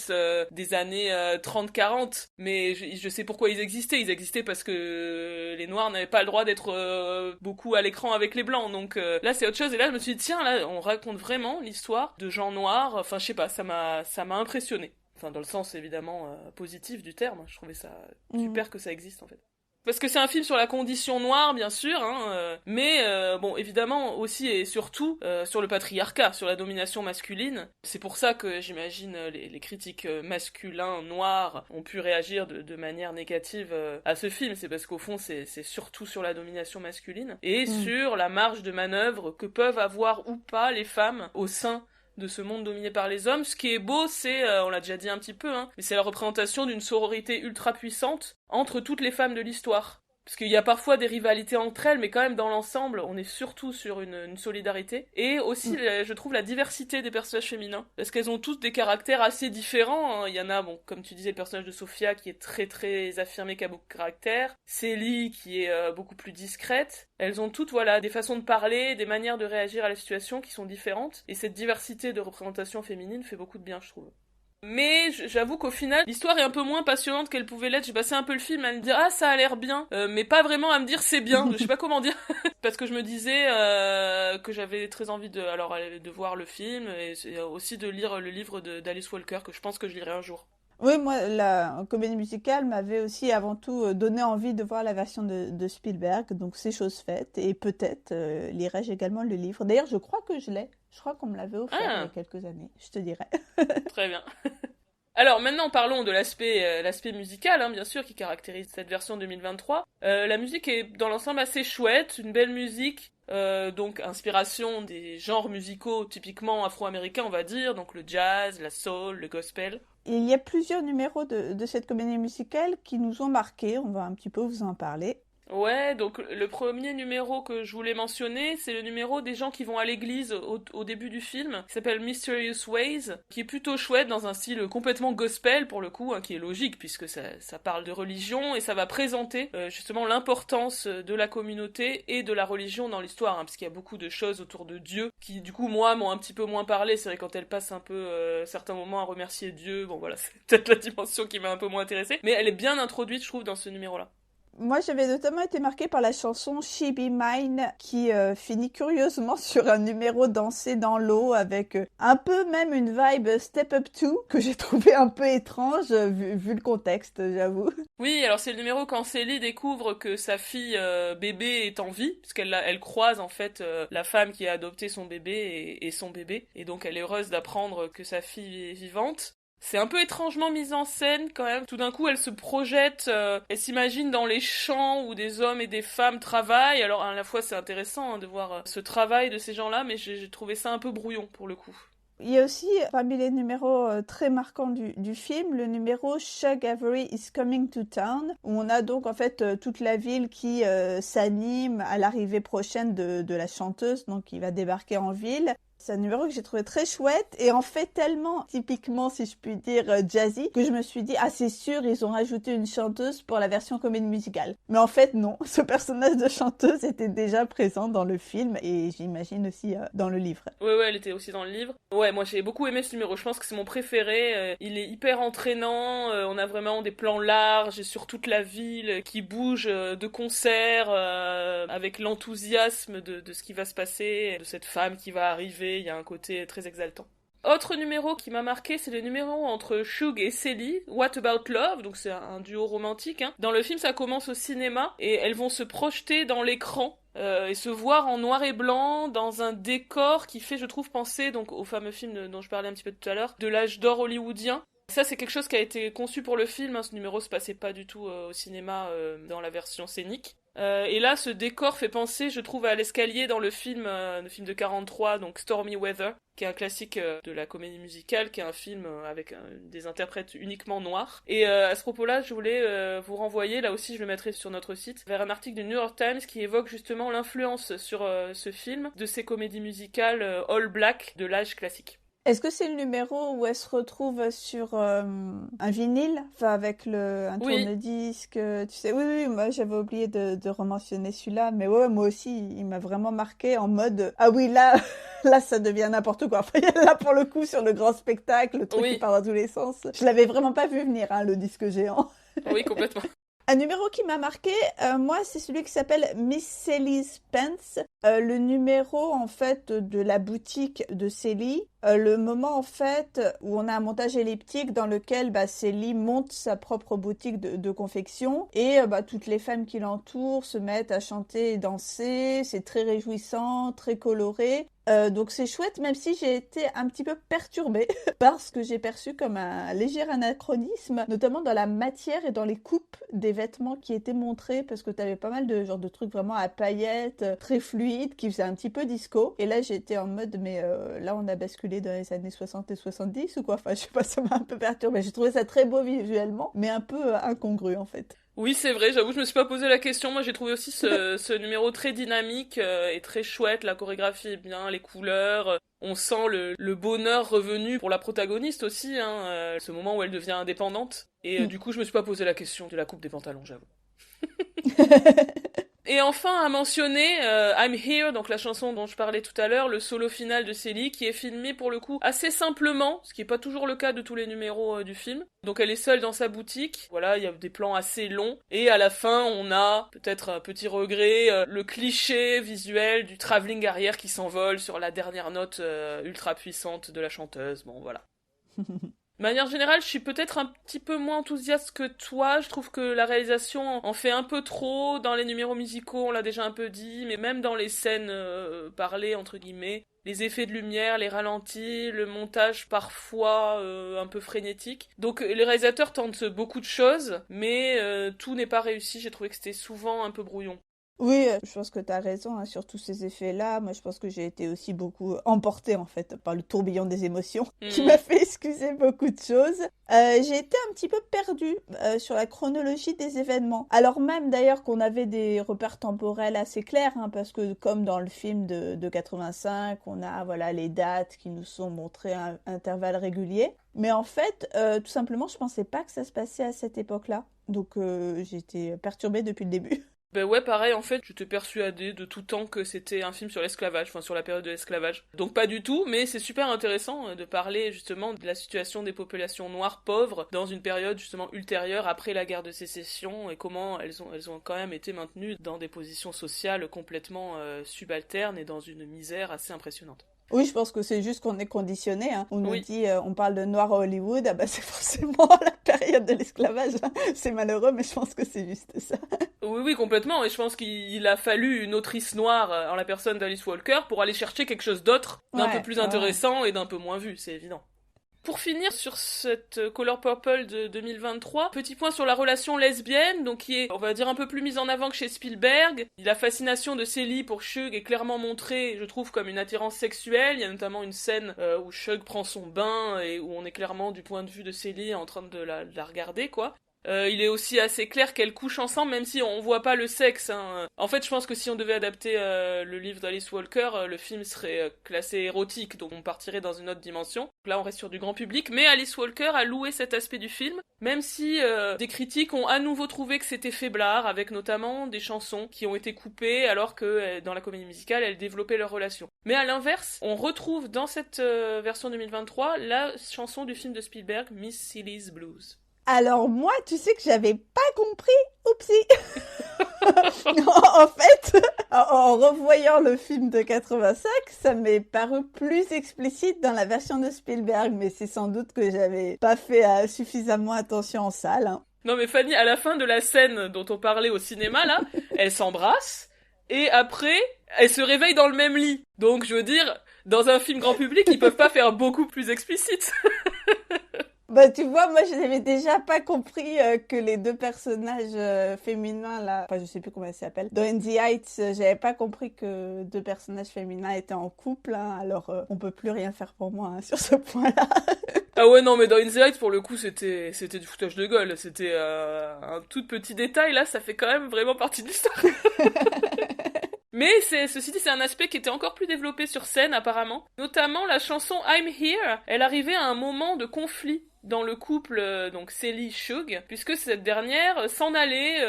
des années 30-40, mais je sais pourquoi ils existaient. Ils existaient parce que les noirs n'avaient pas le droit d'être beaucoup à l'écran avec les blancs. Donc là, c'est autre chose. Et là, je me suis dit tiens, là, on raconte vraiment l'histoire de gens noirs. Enfin, je sais pas, ça m'a impressionné. Enfin, dans le sens évidemment positif du terme. Je trouvais ça Mm. super que ça existe en fait. Parce que c'est un film sur la condition noire, bien sûr, hein, mais bon, évidemment aussi et surtout sur le patriarcat, sur la domination masculine. C'est pour ça que j'imagine les critiques masculins noirs ont pu réagir de manière négative à ce film. C'est parce qu'au fond, c'est surtout sur la domination masculine et Mm. sur la marge de manœuvre que peuvent avoir ou pas les femmes au sein de ce monde dominé par les hommes. Ce qui est beau, c'est, on l'a déjà dit un petit peu, hein, mais c'est la représentation d'une sororité ultra puissante entre toutes les femmes de l'histoire. Parce qu'il y a parfois des rivalités entre elles, mais quand même dans l'ensemble, on est surtout sur une solidarité. Et aussi, Mm. je trouve la diversité des personnages féminins. Parce qu'elles ont toutes des caractères assez différents. Hein. Il y en a, bon, comme tu disais, le personnage de Sophia qui est très très affirmé, qui a beaucoup de caractère. Célie qui est beaucoup plus discrète. Elles ont toutes, voilà, des façons de parler, des manières de réagir à la situation qui sont différentes. Et cette diversité de représentation féminine fait beaucoup de bien, je trouve. Mais j'avoue qu'au final, l'histoire est un peu moins passionnante qu'elle pouvait l'être. J'ai passé un peu le film à me dire ah ça a l'air bien, mais pas vraiment à me dire c'est bien. Je sais pas comment dire parce que je me disais que j'avais très envie de voir le film et aussi de lire le livre d'Alice Walker que je pense que je lirai un jour. Oui, moi, la comédie musicale m'avait aussi avant tout donné envie de voir la version de Spielberg, donc c'est chose faite, et peut-être lirai-je également le livre. D'ailleurs, je crois que je l'ai. Je crois qu'on me l'avait offert il y a Ah, quelques années, je te dirai. très bien. Alors maintenant parlons de l'aspect musical, hein, bien sûr, qui caractérise cette version 2023. La musique est dans l'ensemble assez chouette, une belle musique, donc inspiration des genres musicaux typiquement afro-américains, on va dire, donc le jazz, la soul, le gospel. Il y a plusieurs numéros de cette comédie musicale qui nous ont marqués, on va un petit peu vous en parler. Ouais, donc le premier numéro que je voulais mentionner, c'est le numéro des gens qui vont à l'église au début du film, qui s'appelle Mysterious Ways, qui est plutôt chouette dans un style complètement gospel pour le coup, hein, qui est logique puisque ça parle de religion et ça va présenter justement l'importance de la communauté et de la religion dans l'histoire, hein, parce qu'il y a beaucoup de choses autour de Dieu qui du coup moi m'ont un petit peu moins parlé. C'est vrai quand elle passe un peu certains moments à remercier Dieu, bon voilà, c'est peut-être la dimension qui m'a un peu moins intéressée, mais elle est bien introduite je trouve dans ce numéro-là. Moi, j'avais notamment été marquée par la chanson She Be Mine qui finit curieusement sur un numéro dansé dans l'eau avec un peu même une vibe Step Up 2 que j'ai trouvé un peu étrange vu le contexte, j'avoue. Oui, alors c'est le numéro quand Célie découvre que sa fille bébé est en vie, parce elle croise en fait la femme qui a adopté son bébé et son bébé, et donc elle est heureuse d'apprendre que sa fille est vivante. C'est un peu étrangement mis en scène quand même. Tout d'un coup, elle se projette, elle s'imagine dans les champs où des hommes et des femmes travaillent. Alors à la fois c'est intéressant hein, de voir ce travail de ces gens-là, mais j'ai trouvé ça un peu brouillon pour le coup. Il y a aussi, parmi les numéros très marquants du film, le numéro Shug Avery is Coming to Town, où on a donc en fait toute la ville qui s'anime à l'arrivée prochaine de la chanteuse, donc qui va débarquer en ville. C'est un numéro que j'ai trouvé très chouette et en fait tellement typiquement, si je puis dire, jazzy, que je me suis dit, ah c'est sûr, ils ont rajouté une chanteuse pour la version comédie musicale. Mais en fait non, ce personnage de chanteuse était déjà présent dans le film et j'imagine aussi dans le livre. Ouais, elle était aussi dans le livre. Ouais, moi j'ai beaucoup aimé ce numéro, je pense que c'est mon préféré. Il est hyper entraînant, on a vraiment des plans larges sur toute la ville qui bouge de concert avec l'enthousiasme de ce qui va se passer, de cette femme qui va arriver, il y a un côté très exaltant. Autre numéro qui m'a marqué, c'est le numéro entre Shug et Celie, What About Love, donc c'est un duo romantique. Hein. Dans le film, ça commence au cinéma, et elles vont se projeter dans l'écran, et se voir en noir et blanc, dans un décor qui fait, je trouve, penser donc au fameux film dont je parlais un petit peu tout à l'heure, de l'âge d'or hollywoodien. Ça, c'est quelque chose qui a été conçu pour le film, hein. Ce numéro se passait pas du tout au cinéma dans la version scénique. Et là, ce décor fait penser, je trouve, à l'escalier dans le film de 43, donc Stormy Weather, qui est un classique de la comédie musicale, qui est un film avec des interprètes uniquement noirs. Et à ce propos-là, je voulais vous renvoyer, là aussi je le mettrai sur notre site, vers un article du New York Times qui évoque justement l'influence sur ce film de ces comédies musicales all black de l'âge classique. Est-ce que c'est le numéro où elle se retrouve sur un vinyle, enfin avec un tourne-disque, tu sais, oui, moi j'avais oublié de rementionner celui-là, mais ouais, moi aussi, il m'a vraiment marqué en mode, ah oui, là, là ça devient n'importe quoi. Enfin, là pour le coup, sur le grand spectacle, le truc qui part dans tous les sens, je l'avais vraiment pas vu venir, hein, le disque géant. Oui, complètement. Un numéro qui m'a marqué, moi, c'est celui qui s'appelle Miss Sally's Pants. Le numéro, en fait, de la boutique de Sally. Le moment, en fait, où on a un montage elliptique dans lequel Sally monte sa propre boutique de confection. Et toutes les femmes qui l'entourent se mettent à chanter et danser. C'est très réjouissant, très coloré. Donc c'est chouette, même si j'ai été un petit peu perturbée par ce que j'ai perçu comme un léger anachronisme, notamment dans la matière et dans les coupes des vêtements qui étaient montrés, parce que t'avais pas mal de de trucs vraiment à paillettes, très fluides, qui faisaient un petit peu disco. Et là j'étais en mode, mais là on a basculé dans les années 60 et 70 ou quoi? Enfin je sais pas, ça m'a un peu perturbée. J'ai trouvé ça très beau visuellement, mais un peu incongru en fait. Oui, c'est vrai, j'avoue, je me suis pas posé la question. Moi, j'ai trouvé aussi ce numéro très dynamique et très chouette. La chorégraphie est bien, les couleurs. On sent le bonheur revenu pour la protagoniste aussi, hein, ce moment où elle devient indépendante. Et du coup, je me suis pas posé la question de la coupe des pantalons, j'avoue. Et enfin, à mentionner I'm Here, donc la chanson dont je parlais tout à l'heure, le solo final de Celie, qui est filmé pour le coup assez simplement, ce qui est pas toujours le cas de tous les numéros du film. Donc elle est seule dans sa boutique, voilà, il y a des plans assez longs, et à la fin, on a, peut-être un petit regret, le cliché visuel du travelling arrière qui s'envole sur la dernière note ultra puissante de la chanteuse, bon voilà. De manière générale, je suis peut-être un petit peu moins enthousiaste que toi. Je trouve que la réalisation en fait un peu trop dans les numéros musicaux, on l'a déjà un peu dit, mais même dans les scènes parlées, entre guillemets. Les effets de lumière, les ralentis, le montage parfois un peu frénétique. Donc les réalisateurs tentent beaucoup de choses, mais tout n'est pas réussi. J'ai trouvé que c'était souvent un peu brouillon. Oui, je pense que tu as raison hein, sur tous ces effets-là. Moi, je pense que j'ai été aussi beaucoup emportée en fait par le tourbillon des émotions qui m'a fait excuser beaucoup de choses. J'ai été un petit peu perdue sur la chronologie des événements. Alors même d'ailleurs qu'on avait des repères temporels assez clairs, hein, parce que comme dans le film de 85, on a voilà les dates qui nous sont montrées à intervalles réguliers. Mais en fait, tout simplement, je pensais pas que ça se passait à cette époque-là. Donc j'ai été perturbée depuis le début. Ben ouais, pareil, en fait, j'étais persuadée de tout temps que c'était un film sur l'esclavage, enfin sur la période de l'esclavage. Donc pas du tout, mais c'est super intéressant de parler justement de la situation des populations noires pauvres dans une période justement ultérieure après la guerre de sécession et comment elles ont quand même été maintenues dans des positions sociales complètement subalternes et dans une misère assez impressionnante. Oui, je pense que c'est juste qu'on est conditionné. Hein. On nous dit, on parle de noir à Hollywood, ah bah c'est forcément la période de l'esclavage. Hein. C'est malheureux, mais je pense que c'est juste ça. Oui, complètement. Et je pense qu'il a fallu une autrice noire en la personne d'Alice Walker pour aller chercher quelque chose d'autre, d'un peu plus intéressant et d'un peu moins vu, c'est évident. Pour finir sur cette Color Purple de 2023, petit point sur la relation lesbienne, donc qui est, on va dire, un peu plus mise en avant que chez Spielberg. La fascination de Celie pour Shug est clairement montrée, je trouve, comme une attirance sexuelle. Il y a notamment une scène où Shug prend son bain et où on est clairement du point de vue de Celie en train de la regarder, quoi. Il est aussi assez clair qu'elles couchent ensemble, même si on voit pas le sexe. Hein. En fait, je pense que si on devait adapter le livre d'Alice Walker, le film serait classé érotique, donc on partirait dans une autre dimension. Là, on reste sur du grand public, mais Alice Walker a loué cet aspect du film, même si des critiques ont à nouveau trouvé que c'était faiblard, avec notamment des chansons qui ont été coupées, alors que dans la comédie musicale, elles développaient leur relation. Mais à l'inverse, on retrouve dans cette version 2023 la chanson du film de Spielberg, Miss Silly's Blues. Alors moi, tu sais que j'avais pas compris. Oupsie. En fait, en revoyant le film de 85, ça m'est paru plus explicite dans la version de Spielberg, mais c'est sans doute que j'avais pas fait suffisamment attention en salle. Hein. Non mais Fanny, à la fin de la scène dont on parlait au cinéma, là, elles s'embrassent, et après, elles se réveillent dans le même lit. Donc je veux dire, dans un film grand public, ils peuvent pas faire beaucoup plus explicite. Bah tu vois, moi je n'avais déjà pas compris que les deux personnages féminins là, enfin je sais plus comment ils s'appellent, dans In the Heights, j'avais pas compris que deux personnages féminins étaient en couple, hein, alors on peut plus rien faire pour moi hein, sur ce point-là. Ah ouais non mais dans In the Heights pour le coup c'était du foutage de gueule, c'était un tout petit détail là, ça fait quand même vraiment partie de l'histoire. Mais ceci dit, c'est un aspect qui était encore plus développé sur scène apparemment. Notamment la chanson I'm Here, elle arrivait à un moment de conflit dans le couple donc Celie Shug, puisque cette dernière s'en allait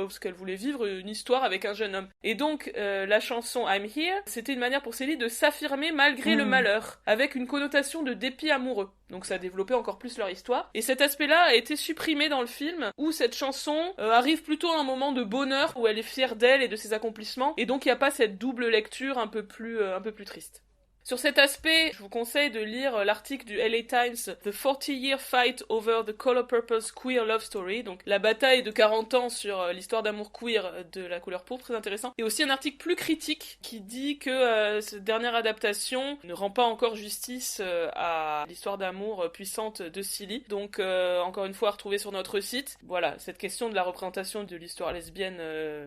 parce qu'elle voulait vivre une histoire avec un jeune homme. Et donc la chanson I'm Here, c'était une manière pour Celie de s'affirmer malgré le malheur, avec une connotation de dépit amoureux. Donc ça développait encore plus leur histoire. Et cet aspect-là a été supprimé dans le film, où cette chanson arrive plutôt à un moment de bonheur, où elle est fière d'elle et de ses accomplissements, et donc il n'y a pas cette double lecture un peu plus triste. Sur cet aspect, je vous conseille de lire l'article du LA Times, The 40-Year Fight Over the Color Purpose Queer Love Story, donc la bataille de 40 ans sur l'histoire d'amour queer de la couleur pourpre, très intéressant. Et aussi un article plus critique qui dit que cette dernière adaptation ne rend pas encore justice à l'histoire d'amour puissante de Silly. Donc encore une fois à retrouver sur notre site. Voilà, cette question de la représentation de l'histoire lesbienne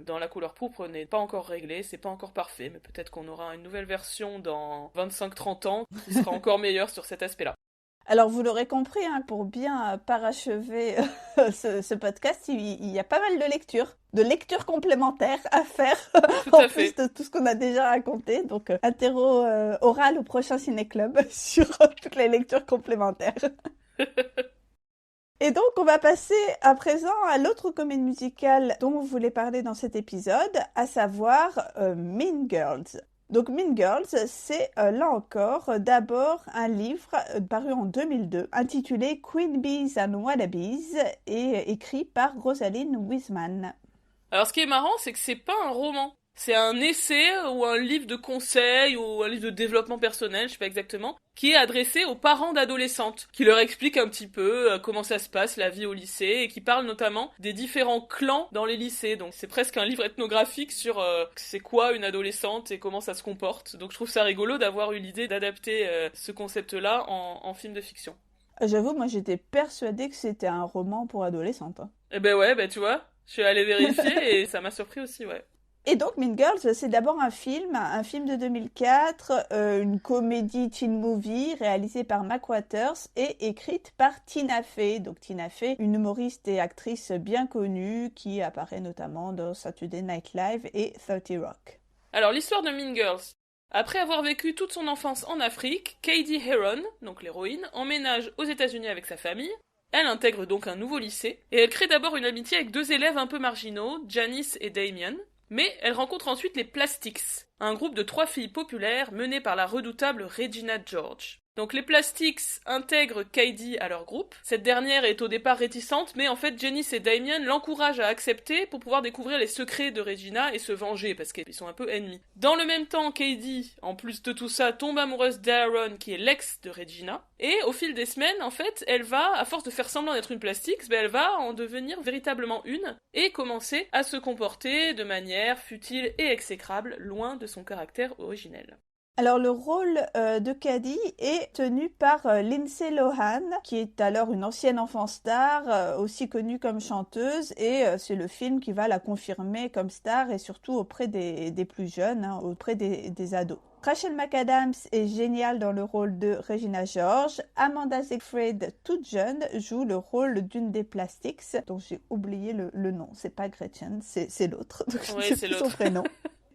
dans la couleur pourpre n'est pas encore réglée, c'est pas encore parfait, mais peut-être qu'on aura une nouvelle version dans 25-30 ans, qui sera encore meilleur sur cet aspect-là. Alors, vous l'aurez compris, hein, pour bien parachever ce podcast, il y a pas mal de lectures complémentaires à faire, en plus de tout ce qu'on a déjà raconté. Donc, interro oral au prochain ciné-club sur toutes les lectures complémentaires. Et donc, on va passer à présent à l'autre comédie musicale dont on voulait parler dans cet épisode, à savoir Mean Girls. Donc Mean Girls, c'est là encore d'abord un livre paru en 2002 intitulé Queen Bees and Wannabes et écrit par Rosalind Wiseman. Alors ce qui est marrant, c'est que c'est pas un roman. C'est un essai ou un livre de conseils ou un livre de développement personnel, je sais pas exactement, qui est adressé aux parents d'adolescentes, qui leur explique un petit peu comment ça se passe, la vie au lycée, et qui parle notamment des différents clans dans les lycées. Donc c'est presque un livre ethnographique sur c'est quoi une adolescente et comment ça se comporte. Donc je trouve ça rigolo d'avoir eu l'idée d'adapter ce concept-là en film de fiction. J'avoue, moi j'étais persuadée que c'était un roman pour adolescentes. Hein. Eh ben ouais, tu vois, je suis allée vérifier et ça m'a surpris aussi, ouais. Et donc Mean Girls, c'est d'abord un film de 2004, une comédie teen movie réalisée par Mac Waters et écrite par Tina Fey. Donc Tina Fey, une humoriste et actrice bien connue qui apparaît notamment dans Saturday Night Live et 30 Rock. Alors l'histoire de Mean Girls. Après avoir vécu toute son enfance en Afrique, Katie Heron, donc l'héroïne, emménage aux États-Unis avec sa famille. Elle intègre donc un nouveau lycée et elle crée d'abord une amitié avec deux élèves un peu marginaux, Janice et Damien. Mais elle rencontre ensuite les Plastics, un groupe de 3 filles populaires menées par la redoutable Regina George. Donc les Plastics intègrent Katie à leur groupe. Cette dernière est au départ réticente, mais en fait Janice et Damien l'encouragent à accepter pour pouvoir découvrir les secrets de Regina et se venger, parce qu'ils sont un peu ennemis. Dans le même temps, Katie, en plus de tout ça, tombe amoureuse d'Aaron, qui est l'ex de Regina. Et au fil des semaines, en fait, elle va, à force de faire semblant d'être une Plastics, elle va en devenir véritablement une, et commencer à se comporter de manière futile et exécrable, loin de son caractère originel. Alors le rôle de Cady est tenu par Lindsay Lohan, qui est alors une ancienne enfant star, aussi connue comme chanteuse, et c'est le film qui va la confirmer comme star, et surtout auprès des plus jeunes, hein, auprès des ados. Rachel McAdams est géniale dans le rôle de Regina George. Amanda Seyfried, toute jeune, joue le rôle d'une des Plastics, dont j'ai oublié le nom. C'est pas Gretchen, c'est l'autre. Donc je ne sais plus son prénom.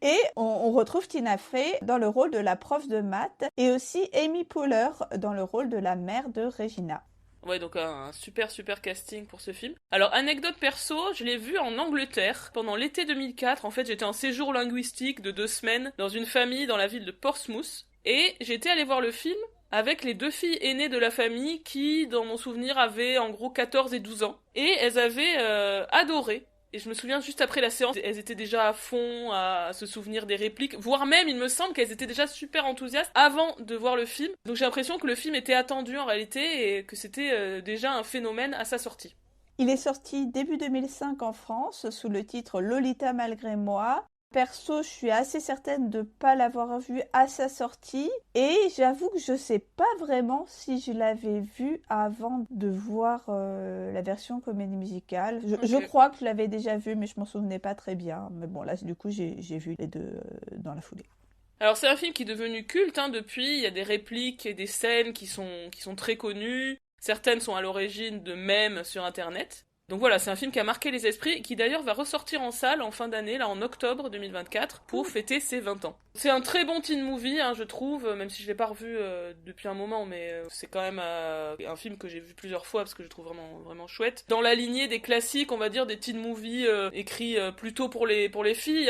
Et on retrouve Tina Fey dans le rôle de la prof de maths et aussi Amy Poehler dans le rôle de la mère de Regina. Ouais, donc un super casting pour ce film. Alors, anecdote perso, je l'ai vu en Angleterre pendant l'été 2004. En fait, j'étais en séjour linguistique de 2 semaines dans une famille dans la ville de Portsmouth. Et j'étais allée voir le film avec les 2 filles aînées de la famille qui, dans mon souvenir, avaient en gros 14 et 12 ans. Et elles avaient adoré. Et je me souviens, juste après la séance, elles étaient déjà à fond à se souvenir des répliques, voire même, il me semble qu'elles étaient déjà super enthousiastes avant de voir le film. Donc j'ai l'impression que le film était attendu en réalité et que c'était déjà un phénomène à sa sortie. Il est sorti début 2005 en France sous le titre Lolita malgré moi. Perso, je suis assez certaine de ne pas l'avoir vu à sa sortie et j'avoue que je ne sais pas vraiment si je l'avais vu avant de voir la version comédie musicale. Je crois que je l'avais déjà vu mais je m'en souvenais pas très bien. Mais bon là du coup j'ai vu les deux dans la foulée. Alors c'est un film qui est devenu culte depuis, il y a des répliques et des scènes qui sont très connues, certaines sont à l'origine de mèmes sur internet. Donc voilà, c'est un film qui a marqué les esprits, qui d'ailleurs va ressortir en salle en fin d'année, là en octobre 2024, pour fêter ses 20 ans. C'est un très bon teen movie, je trouve, même si je l'ai pas revu depuis un moment, mais c'est quand même un film que j'ai vu plusieurs fois parce que je trouve vraiment chouette. Dans la lignée des classiques, on va dire, des teen movies écrits plutôt pour les filles,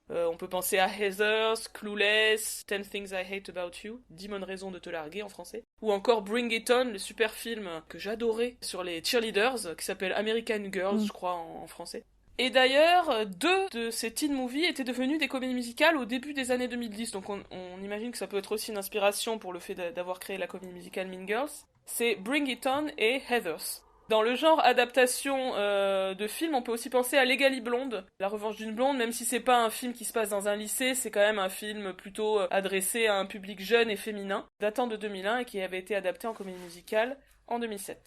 on peut penser à Heathers, Clueless, 10 Things I Hate About You, 10 bonnes raisons de te larguer en français, ou encore Bring It On, le super film que j'adorais sur les cheerleaders, qui s'appelle American Girls, je crois, en français. Et d'ailleurs, 2 de ces teen movies étaient devenus des comédies musicales au début des années 2010, donc on imagine que ça peut être aussi une inspiration pour le fait d'avoir créé la comédie musicale Mean Girls. C'est Bring It On et Heathers. Dans le genre adaptation de film, on peut aussi penser à Legally Blonde, La Revanche d'une blonde, même si c'est pas un film qui se passe dans un lycée, c'est quand même un film plutôt adressé à un public jeune et féminin, datant de 2001 et qui avait été adapté en comédie musicale en 2007.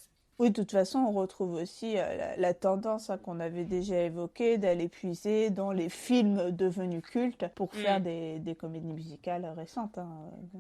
Oui, de toute façon, on retrouve aussi la tendance qu'on avait déjà évoquée d'aller puiser dans les films devenus cultes pour faire des comédies musicales récentes,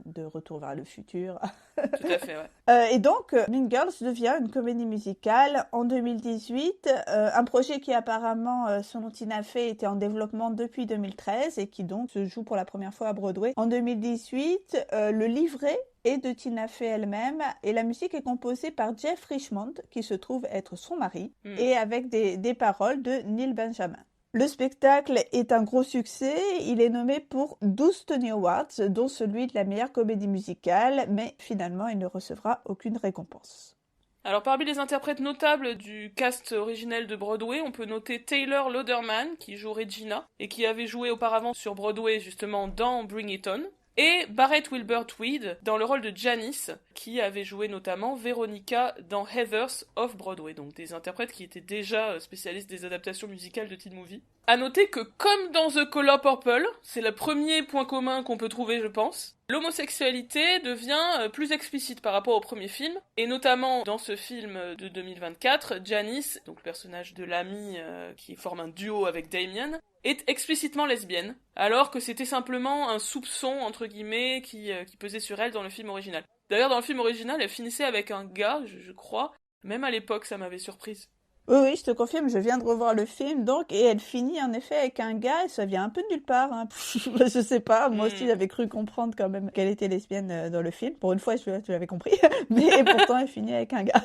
de Retour vers le futur. Tout à fait, ouais. Et donc, Mean Girls devient une comédie musicale en 2018, un projet qui apparemment, selon Tina Fey, était en développement depuis 2013 et qui donc se joue pour la première fois à Broadway. En 2018, le livret est de Tina Fey elle-même et la musique est composée par Jeff Richmond, qui se trouve être son mari, et avec des paroles de Neil Benjamin. Le spectacle est un gros succès, il est nommé pour 12 Tony Awards, dont celui de la meilleure comédie musicale, mais finalement il ne recevra aucune récompense. Alors parmi les interprètes notables du cast originel de Broadway, on peut noter Taylor Lauderman, qui joue Regina, et qui avait joué auparavant sur Broadway justement dans Bring It On, et Barrett Wilbert-Weed dans le rôle de Janice, qui avait joué notamment Veronica dans Heathers of Broadway, donc des interprètes qui étaient déjà spécialistes des adaptations musicales de teen movie. À noter que comme dans The Color Purple, c'est le premier point commun qu'on peut trouver je pense, l'homosexualité devient plus explicite par rapport au premier film, et notamment dans ce film de 2024, Janice, donc le personnage de l'amie qui forme un duo avec Damien, est explicitement lesbienne, alors que c'était simplement un soupçon, entre guillemets, qui pesait sur elle dans le film original. D'ailleurs, dans le film original, elle finissait avec un gars, je crois, même à l'époque, ça m'avait surprise. Oui, je te confirme, je viens de revoir le film, donc, et elle finit en effet avec un gars, et ça vient un peu de nulle part, je sais pas, moi aussi j'avais cru comprendre quand même qu'elle était lesbienne dans le film, pour une fois tu l'avais compris, mais pourtant elle finit avec un gars.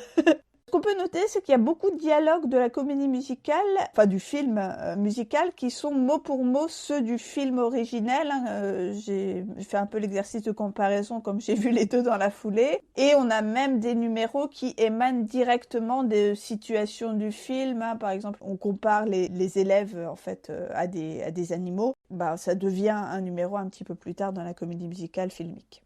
Ce qu'on peut noter, c'est qu'il y a beaucoup de dialogues de la comédie musicale, enfin du film musical, qui sont mot pour mot ceux du film originel. J'ai fait un peu l'exercice de comparaison comme j'ai vu les deux dans la foulée. Et on a même des numéros qui émanent directement des situations du film. Par exemple, on compare les élèves en fait à des animaux. Ça devient un numéro un petit peu plus tard dans la comédie musicale filmique.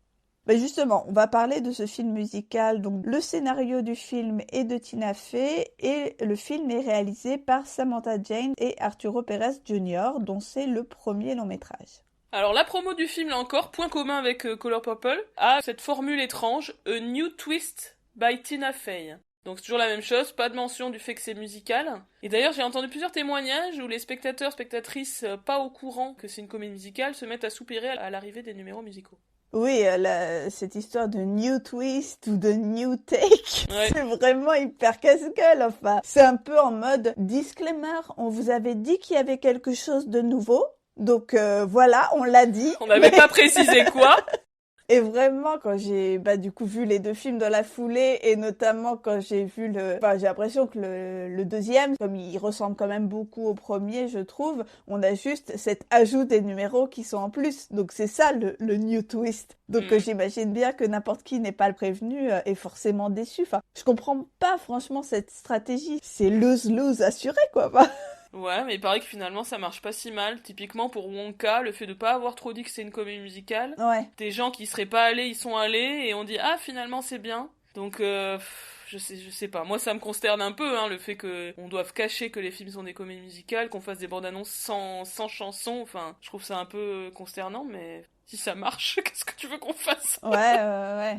Mais justement, on va parler de ce film musical. Donc, le scénario du film est de Tina Fey et le film est réalisé par Samantha Jane et Arturo Pérez Jr., dont c'est le premier long métrage. Alors la promo du film, là encore, point commun avec Color Purple, a cette formule étrange, A New Twist by Tina Fey. Donc c'est toujours la même chose, pas de mention du fait que c'est musical. Et d'ailleurs j'ai entendu plusieurs témoignages où les spectateurs, spectatrices pas au courant que c'est une comédie musicale se mettent à soupirer à l'arrivée des numéros musicaux. Oui, cette histoire de new twist ou de new take, Ouais. c'est vraiment hyper casse-gueule, enfin. C'est un peu en mode disclaimer, on vous avait dit qu'il y avait quelque chose de nouveau, donc voilà, on l'a dit. On n'avait pas précisé quoi. Et vraiment, quand j'ai du coup vu les deux films dans la foulée, et notamment quand j'ai vu j'ai l'impression que le deuxième, comme il ressemble quand même beaucoup au premier, je trouve, on a juste cet ajout des numéros qui sont en plus. Donc c'est ça le new twist. Donc j'imagine bien que n'importe qui n'est pas le prévenu est forcément déçu. Enfin, je comprends pas franchement cette stratégie. C'est lose-lose assuré, quoi. Ouais, mais il paraît que finalement ça marche pas si mal. Typiquement pour Wonka, le fait de pas avoir trop dit que c'est une comédie musicale. Ouais. Des gens qui seraient pas allés, ils sont allés et on dit ah finalement c'est bien. Donc je sais pas. Moi ça me consterne un peu le fait que on doive cacher que les films sont des comédies musicales, qu'on fasse des bandes annonces sans chansons. Enfin, je trouve ça un peu consternant, mais si ça marche, qu'est-ce que tu veux qu'on fasse? Ouais.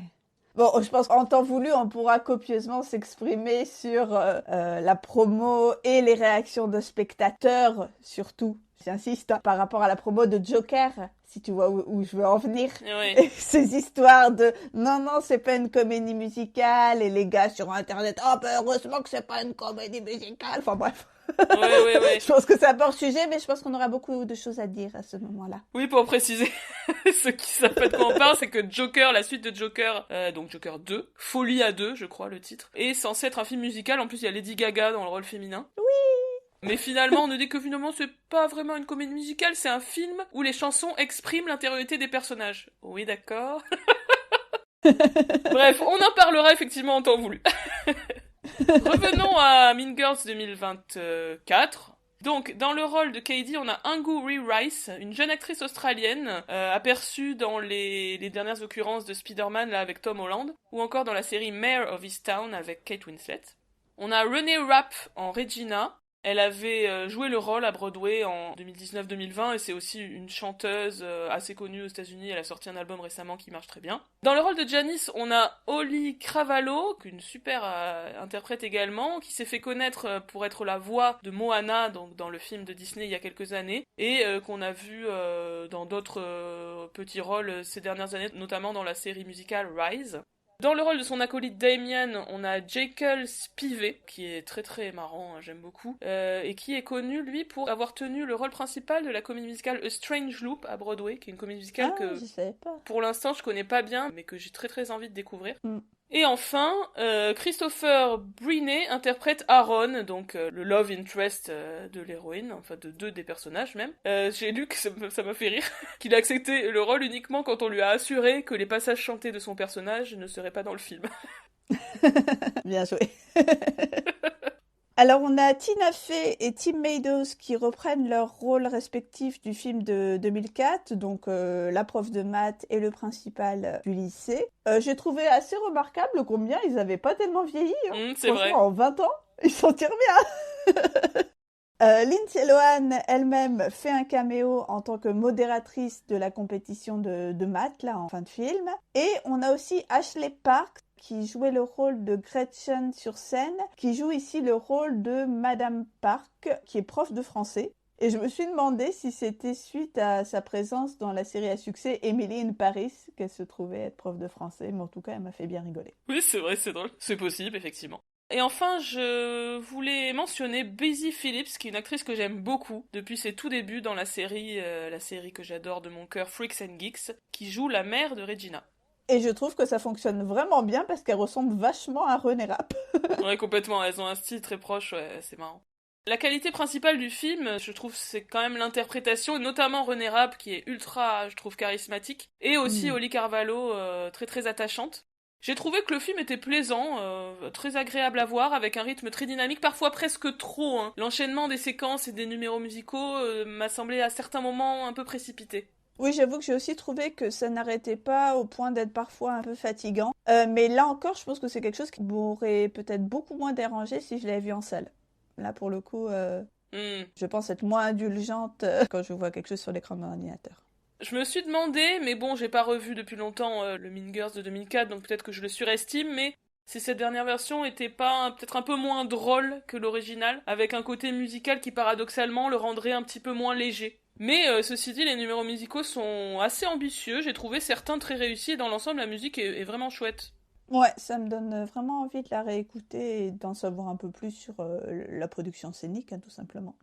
Bon, je pense qu'en temps voulu, on pourra copieusement s'exprimer sur la promo et les réactions de spectateurs, surtout, j'insiste, par rapport à la promo de Joker, si tu vois où je veux en venir. Oui. Ces histoires de non, c'est pas une comédie musicale, et les gars sur Internet, oh, ben heureusement que c'est pas une comédie musicale, enfin bref. Ouais. Je pense que c'est un peu hors sujet, mais je pense qu'on aura beaucoup de choses à dire à ce moment-là. Oui, pour préciser, ceux qui savent pas de quoi on parle, c'est que Joker, la suite de Joker, donc Joker 2, Folie à 2, je crois le titre, est censé être un film musical. En plus, il y a Lady Gaga dans le rôle féminin. Oui. Mais finalement, on nous dit que finalement, c'est pas vraiment une comédie musicale, c'est un film où les chansons expriment l'intériorité des personnages. Oui, d'accord. Bref, on en parlera effectivement en temps voulu. Revenons à Mean Girls 2024. Donc, dans le rôle de Katie, on a Angourie Rice, une jeune actrice australienne, aperçue dans les dernières occurrences de Spider-Man là, avec Tom Holland, ou encore dans la série Mayor of Easttown avec Kate Winslet. On a Renee Rapp en Regina. Elle avait joué le rôle à Broadway en 2019-2020 et c'est aussi une chanteuse assez connue aux États-Unis. Elle a sorti un album récemment qui marche très bien. Dans le rôle de Janice, on a Holly Cravalho, une super interprète également, qui s'est fait connaître pour être la voix de Moana donc dans le film de Disney il y a quelques années et qu'on a vu dans d'autres petits rôles ces dernières années, notamment dans la série musicale Rise. Dans le rôle de son acolyte Damien, on a Jekyll Spivey, qui est très très marrant, j'aime beaucoup, et qui est connu, lui, pour avoir tenu le rôle principal de la comédie musicale A Strange Loop à Broadway, qui est une comédie musicale que, je savais pas. Pour l'instant, je connais pas bien, mais que j'ai très très envie de découvrir. Et enfin, Christopher Briney interprète Aaron, donc le love interest de l'héroïne, enfin de deux des personnages même. J'ai lu que ça m'a fait rire, qu'il a accepté le rôle uniquement quand on lui a assuré que les passages chantés de son personnage ne seraient pas dans le film. Bien joué. Alors, on a Tina Fey et Tim Meadows qui reprennent leurs rôles respectifs du film de 2004, donc la prof de maths et le principal du lycée. J'ai trouvé assez remarquable combien ils n'avaient pas tellement vieilli. C'est vrai. En 20 ans, ils s'en tirent bien. Lindsay Lohan elle-même fait un caméo en tant que modératrice de la compétition de maths, là, en fin de film. Et on a aussi Ashley Parks, qui jouait le rôle de Gretchen sur scène, qui joue ici le rôle de Madame Park, qui est prof de français. Et je me suis demandé si c'était suite à sa présence dans la série à succès Emily in Paris qu'elle se trouvait être prof de français, mais en tout cas, elle m'a fait bien rigoler. Oui, c'est vrai, c'est drôle. C'est possible, effectivement. Et enfin, je voulais mentionner Busy Phillips, qui est une actrice que j'aime beaucoup depuis ses tout débuts dans la série que j'adore de mon cœur, Freaks and Geeks, qui joue la mère de Regina. Et je trouve que ça fonctionne vraiment bien parce qu'elle ressemble vachement à Renee Rapp. Ouais, complètement. Elles ont un style très proche, ouais, c'est marrant. La qualité principale du film, je trouve, c'est quand même l'interprétation, notamment Renee Rapp, qui est ultra, je trouve, charismatique, et aussi Holly Carvalho, très très attachante. J'ai trouvé que le film était plaisant, très agréable à voir, avec un rythme très dynamique, parfois presque trop. L'enchaînement des séquences et des numéros musicaux m'a semblé à certains moments un peu précipité. Oui, j'avoue que j'ai aussi trouvé que ça n'arrêtait pas au point d'être parfois un peu fatigant. Mais là encore, je pense que c'est quelque chose qui m'aurait peut-être beaucoup moins dérangé si je l'avais vu en salle. Là, pour le coup, je pense être moins indulgente quand je vois quelque chose sur l'écran de mon ordinateur. Je me suis demandé, mais bon, j'ai pas revu depuis longtemps le Mean Girls de 2004, donc peut-être que je le surestime, mais si cette dernière version était pas peut-être un peu moins drôle que l'original, avec un côté musical qui paradoxalement le rendrait un petit peu moins léger. Mais ceci dit, les numéros musicaux sont assez ambitieux, j'ai trouvé certains très réussis, et dans l'ensemble la musique est vraiment chouette. Ouais, ça me donne vraiment envie de la réécouter et d'en savoir un peu plus sur la production scénique, hein, tout simplement.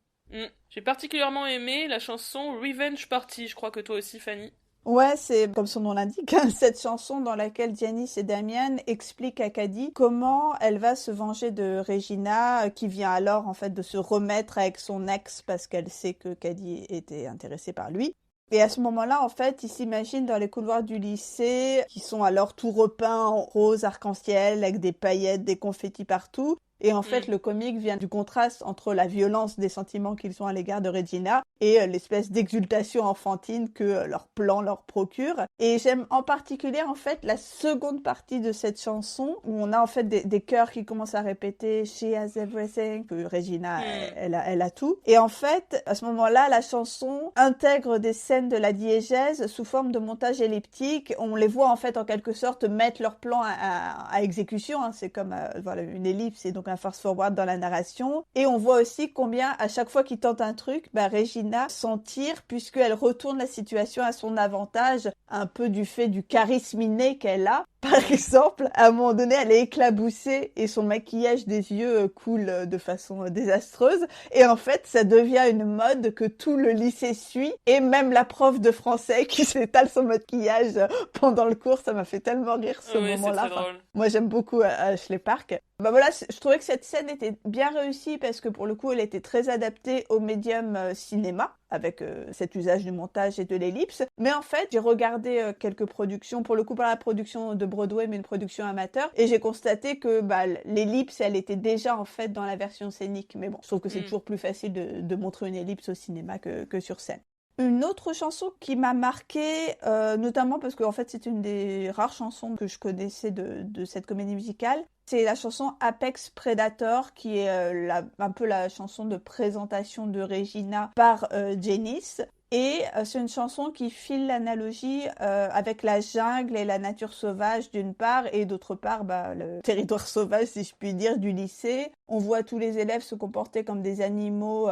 J'ai particulièrement aimé la chanson Revenge Party, je crois que toi aussi Fanny. Ouais, c'est comme son nom l'indique, hein, cette chanson dans laquelle Janice et Damien expliquent à Caddy comment elle va se venger de Regina, qui vient alors en fait de se remettre avec son ex parce qu'elle sait que Caddy était intéressée par lui. Et à ce moment-là, en fait, ils s'imaginent dans les couloirs du lycée, qui sont alors tout repeints en rose arc-en-ciel, avec des paillettes, des confettis partout. Et en fait, le comique vient du contraste entre la violence des sentiments qu'ils ont à l'égard de Regina et l'espèce d'exultation enfantine que leur plan leur procure. Et j'aime en particulier, en fait, la seconde partie de cette chanson, où on a en fait des chœurs qui commencent à répéter « She has everything », que Regina, elle a tout. Et en fait, à ce moment-là, la chanson intègre des scènes de la diégèse sous forme de montage elliptique. On les voit en fait en quelque sorte mettre leur plan à exécution, hein. C'est comme voilà, une ellipse et donc un fast-forward dans la narration. Et on voit aussi combien, à chaque fois qu'il tente un truc, Regina s'en tire puisqu'elle retourne la situation à son avantage, un peu du fait du charisme inné qu'elle a. Par exemple, à un moment donné, elle est éclaboussée et son maquillage des yeux coule de façon désastreuse. Et en fait, ça devient une mode que tout le lycée suit et même la prof de français qui s'étale son maquillage pendant le cours. Ça m'a fait tellement rire ce moment-là. C'est très drôle. Moi, j'aime beaucoup Ashley Park. Bah voilà, je trouvais que cette scène était bien réussie parce que pour le coup, elle était très adaptée au médium cinéma avec cet usage du montage et de l'ellipse. Mais en fait, j'ai regardé quelques productions, pour le coup pas la production de Broadway, mais une production amateur, et j'ai constaté que l'ellipse, elle était déjà en fait dans la version scénique. Mais bon, je trouve que c'est toujours plus facile de montrer une ellipse au cinéma que sur scène. Une autre chanson qui m'a marquée, notamment parce que en fait c'est une des rares chansons que je connaissais de cette comédie musicale, c'est la chanson Apex Predator, qui est un peu la chanson de présentation de Regina par Janice. Et c'est une chanson qui file l'analogie avec la jungle et la nature sauvage d'une part, et d'autre part le territoire sauvage, si je puis dire, du lycée. On voit tous les élèves se comporter comme des animaux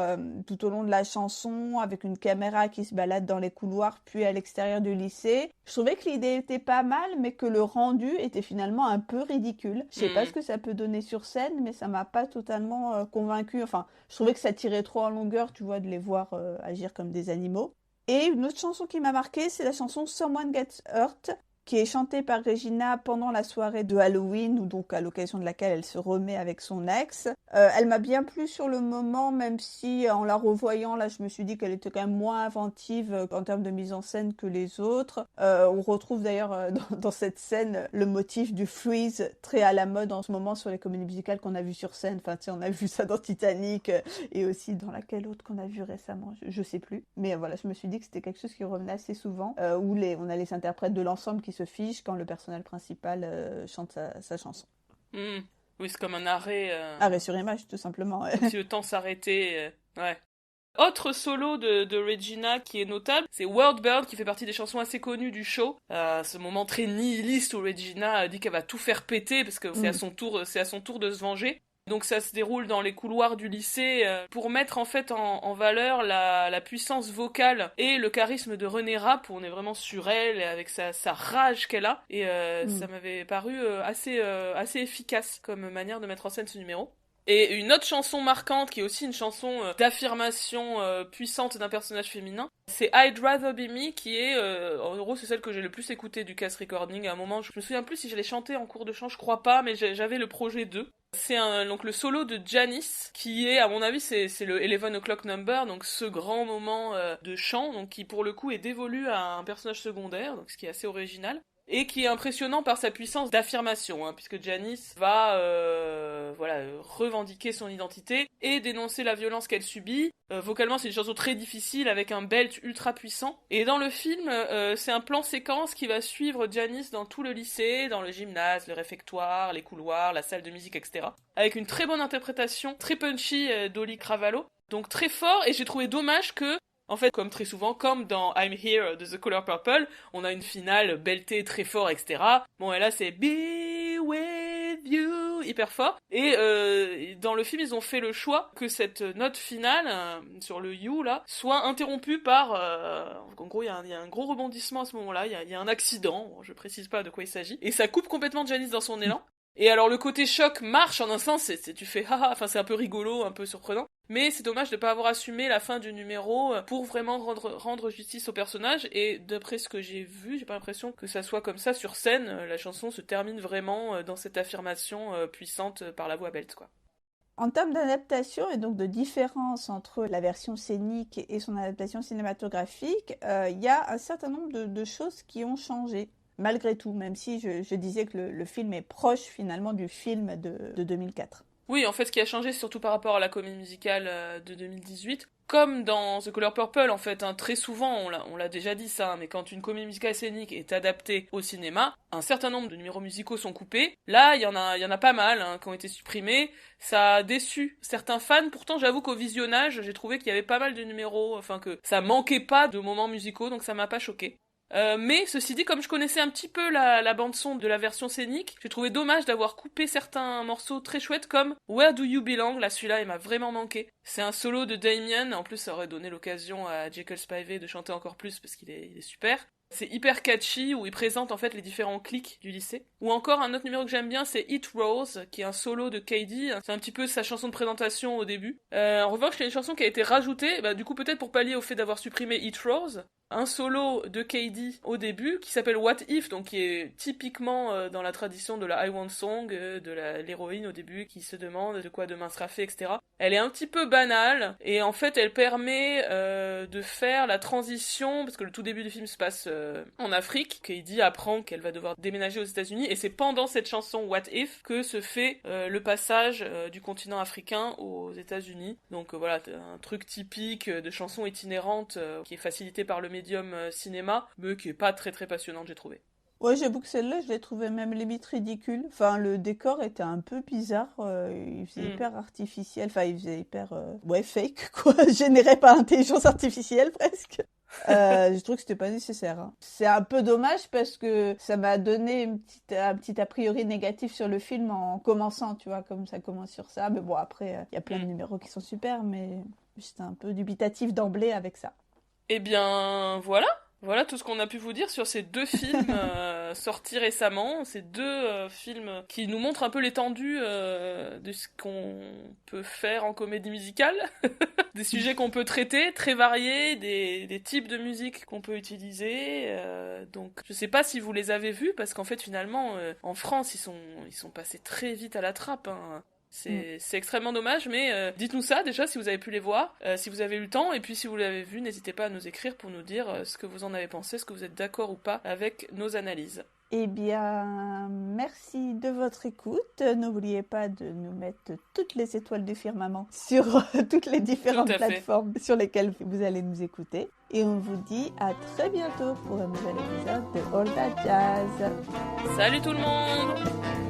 tout au long de la chanson, avec une caméra qui se balade dans les couloirs puis à l'extérieur du lycée. Je trouvais que l'idée était pas mal, mais que le rendu était finalement un peu ridicule. Je sais pas ce que ça peut donner sur scène, mais ça m'a pas totalement convaincue. Enfin, je trouvais que ça tirait trop en longueur, tu vois, de les voir agir comme des animaux. Et une autre chanson qui m'a marquée, c'est la chanson Someone Gets Hurt, qui est chantée par Regina pendant la soirée de Halloween, ou donc à l'occasion de laquelle elle se remet avec son ex. Elle m'a bien plu sur le moment, même si en la revoyant, là, je me suis dit qu'elle était quand même moins inventive en termes de mise en scène que les autres. On retrouve d'ailleurs dans cette scène le motif du freeze, très à la mode en ce moment sur les comédies musicales qu'on a vues sur scène. Enfin, tu sais, on a vu ça dans Titanic et aussi dans laquelle autre qu'on a vu récemment, je sais plus. Mais voilà, je me suis dit que c'était quelque chose qui revenait assez souvent, où on a les interprètes de l'ensemble qui se fiche quand le personnage principal chante sa chanson. Oui, c'est comme un arrêt. Arrêt sur image, tout simplement. Ouais. Si le temps s'arrêtait. Ouais. Autre solo de Regina qui est notable, c'est World Bird qui fait partie des chansons assez connues du show. Ce moment très nihiliste où Regina dit qu'elle va tout faire péter parce que c'est à son tour de se venger. Donc ça se déroule dans les couloirs du lycée pour mettre en fait en valeur la puissance vocale et le charisme de Renée Rapp, où on est vraiment sur elle avec sa rage qu'elle a. Et ça m'avait paru assez efficace comme manière de mettre en scène ce numéro. Et une autre chanson marquante, qui est aussi une chanson d'affirmation puissante d'un personnage féminin, c'est I'd Rather Be Me, qui est, en gros, c'est celle que j'ai le plus écoutée du cast recording. À un moment, je me souviens plus si je l'ai chantée en cours de chant, je crois pas, mais j'avais le projet 2. C'est donc le solo de Janice, qui est, à mon avis, c'est le 11 o'clock number, donc ce grand moment de chant, donc qui pour le coup est dévolu à un personnage secondaire, donc ce qui est assez original. Et qui est impressionnant par sa puissance d'affirmation, puisque Janice va revendiquer son identité et dénoncer la violence qu'elle subit. Vocalement, c'est une chanson très difficile avec un belt ultra puissant. Et dans le film, c'est un plan séquence qui va suivre Janice dans tout le lycée, dans le gymnase, le réfectoire, les couloirs, la salle de musique, etc. Avec une très bonne interprétation, très punchy d'Oli Cravalho. Donc très fort, et j'ai trouvé dommage que en fait, comme très souvent, comme dans I'm Here de The Color Purple, on a une finale beltée très fort, etc. Bon, et là, c'est Be with you hyper fort. Et dans le film, ils ont fait le choix que cette note finale sur le you là soit interrompue par en gros il y a un gros rebondissement à ce moment-là, il y a un accident, je précise pas de quoi il s'agit, et ça coupe complètement Janice dans son élan. Et alors le côté choc marche en un sens, tu fais haha, enfin c'est un peu rigolo, un peu surprenant, mais c'est dommage de pas avoir assumé la fin du numéro pour vraiment rendre justice au personnage, et d'après ce que j'ai vu, j'ai pas l'impression que ça soit comme ça sur scène, la chanson se termine vraiment dans cette affirmation puissante par la voix belte, quoi. En termes d'adaptation et donc de différence entre la version scénique et son adaptation cinématographique, il y a un certain nombre de choses qui ont changé. Malgré tout, même si je disais que le film est proche finalement du film de 2004. Oui, en fait, ce qui a changé, c'est surtout par rapport à la comédie musicale de 2018. Comme dans The Color Purple, en fait, très souvent, on l'a déjà dit ça, mais quand une comédie musicale scénique est adaptée au cinéma, un certain nombre de numéros musicaux sont coupés. Là, il y en a pas mal qui ont été supprimés. Ça a déçu certains fans. Pourtant, j'avoue qu'au visionnage, j'ai trouvé qu'il y avait pas mal de numéros, enfin que ça manquait pas de moments musicaux, donc ça m'a pas choqué. Mais ceci dit, comme je connaissais un petit peu la bande-son de la version scénique, j'ai trouvé dommage d'avoir coupé certains morceaux très chouettes comme Where Do You Belong. Là, celui-là, il m'a vraiment manqué. C'est un solo de Damien, en plus ça aurait donné l'occasion à Jekyll Spivey de chanter encore plus parce qu'il est super. C'est hyper catchy, où il présente en fait les différents clics du lycée. Ou encore un autre numéro que j'aime bien, c'est It Rose, qui est un solo de KD. C'est un petit peu sa chanson de présentation au début. En revanche, il y a une chanson qui a été rajoutée, du coup peut-être pour pallier au fait d'avoir supprimé It Rose, un solo de KD au début qui s'appelle What If, donc qui est typiquement dans la tradition de la I Want Song, de l'héroïne au début qui se demande de quoi demain sera fait, etc. Elle est un petit peu banale et en fait elle permet de faire la transition, parce que le tout début du film se passe en Afrique. KD apprend qu'elle va devoir déménager aux États-Unis et c'est pendant cette chanson What If que se fait le passage du continent africain aux États-Unis. Donc voilà, un truc typique de chanson itinérante qui est facilité par le médium cinéma, mais qui est pas très très passionnante, j'ai trouvé. Ouais, j'avoue que celle-là, je l'ai trouvée même limite ridicule. Enfin, le décor était un peu bizarre, il faisait hyper artificiel, enfin, il faisait hyper, fake, quoi, généré par intelligence artificielle, presque. Je trouve que c'était pas nécessaire. Hein. C'est un peu dommage parce que ça m'a donné un petit a priori négatif sur le film en commençant, tu vois, comme ça commence sur ça. Mais bon, après, il y a plein de numéros qui sont super, mais j'étais un peu dubitatif d'emblée avec ça. Eh bien, voilà tout ce qu'on a pu vous dire sur ces deux films sortis récemment, ces deux films qui nous montrent un peu l'étendue de ce qu'on peut faire en comédie musicale, des sujets qu'on peut traiter, très variés, des types de musique qu'on peut utiliser. Donc, je sais pas si vous les avez vus, parce qu'en fait, finalement, en France, ils sont passés très vite à la trappe. Hein. C'est extrêmement dommage, mais dites-nous ça déjà si vous avez pu les voir, si vous avez eu le temps, et puis si vous l'avez vu, n'hésitez pas à nous écrire pour nous dire ce que vous en avez pensé, ce que vous êtes d'accord ou pas avec nos analyses. Eh bien, merci de votre écoute. N'oubliez pas de nous mettre toutes les étoiles du firmament sur toutes les différentes plateformes sur lesquelles vous allez nous écouter. Et on vous dit à très bientôt pour un nouvel épisode de All That Jazz. Salut tout le monde!